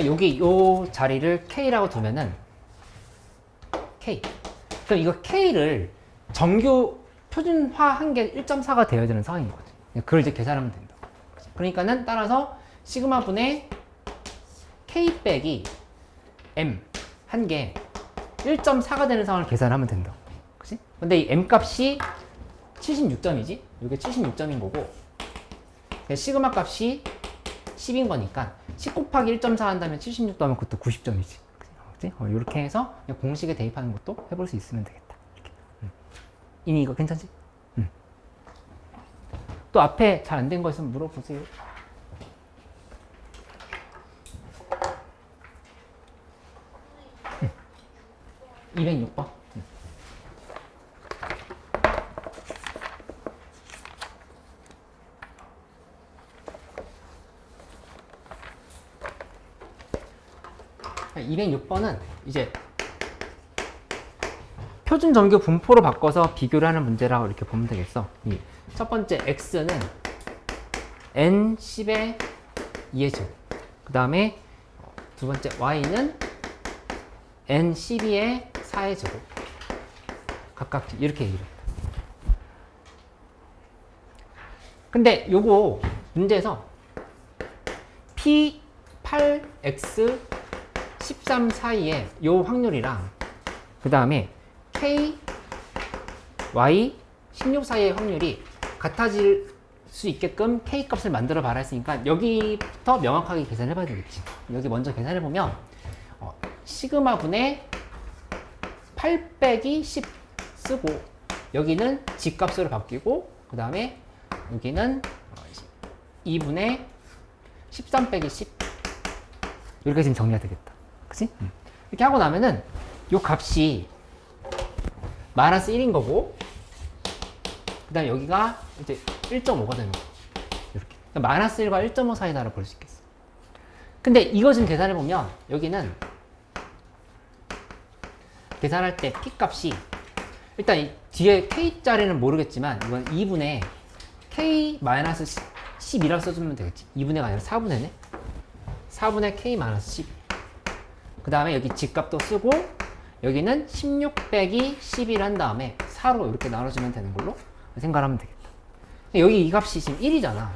여기 요 자리를 K라고 두면은 K. 그럼 이거 K를 정규 표준화한 게 1.4가 되어야 되는 상황인 거지. 그걸 이제 계산하면 된다. 그러니까는 따라서 시그마 분의 K 빼기 M 한 게 1.4가 되는 상황을 계산하면 된다. 그치? 근데 이 M 값이 76점이지? 이게 76점인 거고 시그마 값이 10인 거니까 10 곱하기 1.4 한다면 76 더하면 그것도 90점이지. 그치? 이렇게 해서 그냥 공식에 대입하는 것도 해볼 수 있으면 되겠다. 이렇게. 이니 이거 괜찮지? 또 앞에 잘 안 된 거 있으면 물어보세요. 응. 206번. 206번은 이제 표준 정규 분포로 바꿔서 비교를 하는 문제라고 이렇게 보면 되겠어. 첫 번째 x는 n 10의 2의 제곱. 그 다음에 두 번째 y는 n 12의 4의 제곱. 각각 이렇게 얘기를 해. 근데 요거 문제에서 P8X 13 사이에 요 확률이랑 그 다음에 K, Y 16 사이의 확률이 같아질 수 있게끔 K 값을 만들어 봐라 했으니까 여기부터 명확하게 계산해 봐야 되겠지. 여기 먼저 계산해 보면 시그마 분의 8 빼기 10 쓰고 여기는 G 값으로 바뀌고 그 다음에 여기는 2분의 13 빼기 10 이렇게 지금 정리가 되겠다. 그치? 이렇게 하고 나면은 요 값이 마이너스 1인 거고 그 다음에 여기가 이제 1.5가 되는 거야. 이렇게. 그러니까 마이너스 1과 1.5 사이다라고 볼 수 있겠어. 근데 이거 지금 계산해보면 여기는 계산할 때 P 값이 일단 이 뒤에 K짜리는 모르겠지만 이건 2분의 K-10이라고 써주면 되겠지. 2분의가 아니라 4분의네. 4분의 K-10. 그 다음에 여기 G값도 쓰고 여기는 16 빼기 11 한 다음에 4로 이렇게 나눠주면 되는 걸로 생각하면 되겠다. 여기 이 값이 지금 1이잖아.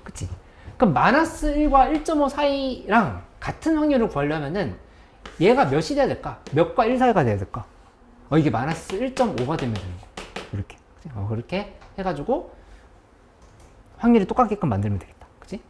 그치? 그럼 마이너스 1과 1.5 사이랑 같은 확률을 구하려면은 얘가 몇이 돼야 될까? 몇과 1 사이가 돼야 될까? 이게 마이너스 1.5가 되면 되는 거. 이렇게. 그렇게 해가지고 확률이 똑같게끔 만들면 되겠다. 그치?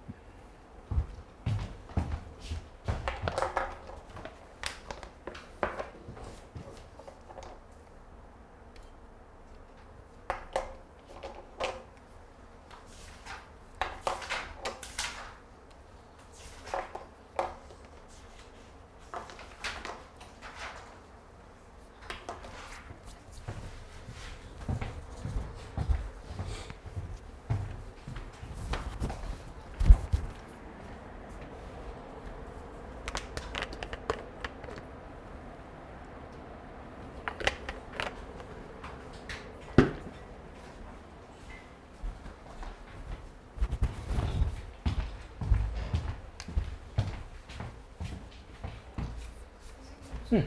응.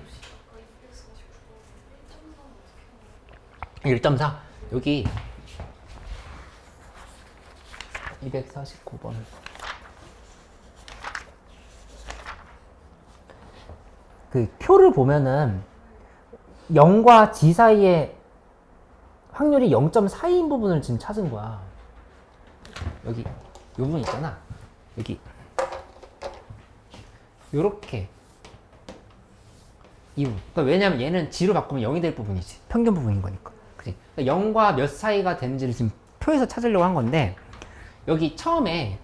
1.4 여기 249번 그 표를 보면은 0과 G 사이에 확률이 0.4인 부분을 지금 찾은 거야. 여기 요 부분 있잖아. 여기 요렇게 이 부분. 그러니까 왜냐면 얘는 G로 바꾸면 0이 될 부분이지. 평균 부분인 거니까. 그치? 그러니까 0과 몇 사이가 되는지를 지금 표에서 찾으려고 한 건데 여기 처음에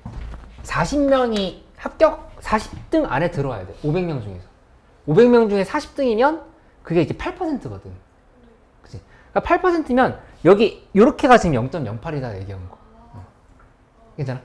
40명이 합격 40등 안에 들어와야 돼. 500명 중에서. 500명 중에 40등이면 그게 이제 8%거든. 그치? 그러니까 8%면 여기 요렇게가 지금 0.08이다 얘기한 거. 괜찮아?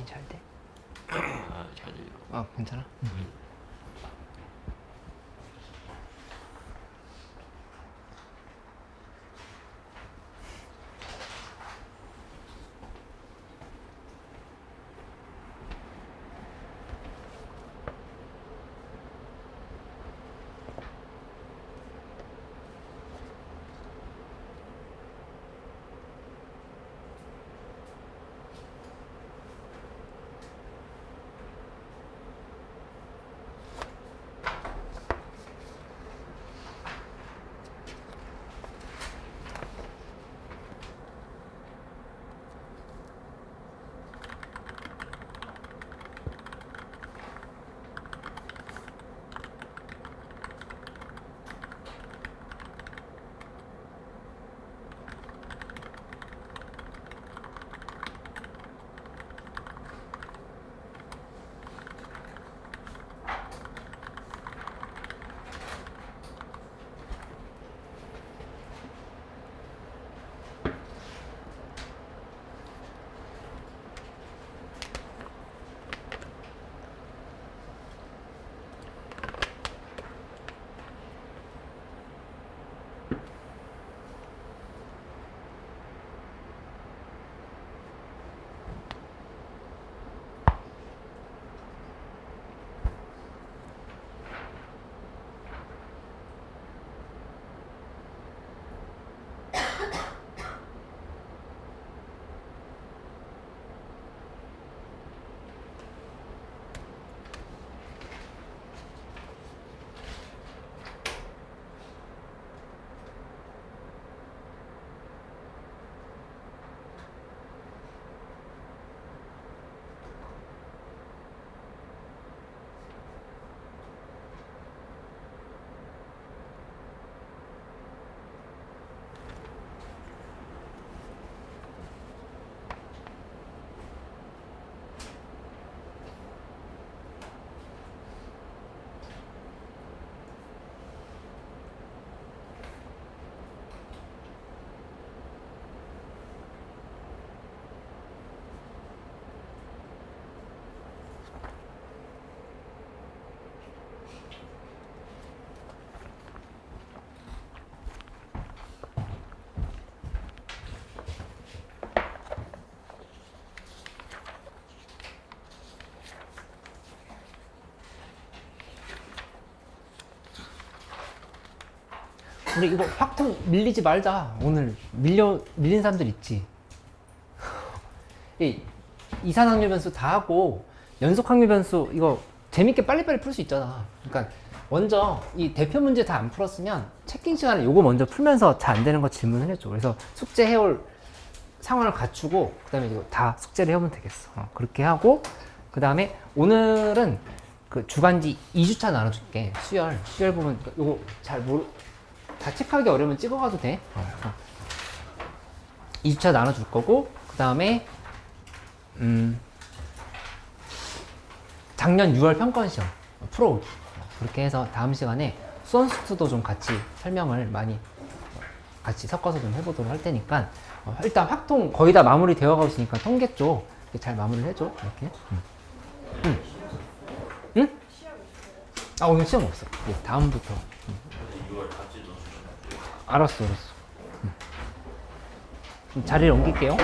잘 돼? 잘 들려. 괜찮아? 우리 이거 확통 밀리지 말자. 오늘 밀린 사람들 있지. 이 이산항률 변수 다 하고 연속항률 변수 이거 재밌게 빨리빨리 풀 수 있잖아. 그러니까 먼저 이 대표 문제 다 안 풀었으면 체킹 시간에 요거 먼저 풀면서 잘 안 되는 거 질문을 해줘. 그래서 숙제 해올 상황을 갖추고 그 다음에 이거 다 숙제를 해오면 되겠어. 그렇게 하고 그 다음에 오늘은 그 주간지 2주차 나눠줄게. 수열 부분 요거 다 체크하기 어려우면 찍어가도 돼. 2주차 나눠줄 거고 그 다음에 작년 6월 평가원 시험 풀어오기. 그렇게 해서 다음 시간에 수원수투도 좀 같이 설명을 많이 같이 섞어서 좀 해보도록 할 테니까 일단 확통 거의 다 마무리 되어 가고 있으니까 통계 쪽 잘 마무리를 해줘. 이렇게. 응? 아 오늘 시험 없어. 예, 다음부터. 알았어. 그럼 자리를 옮길게요.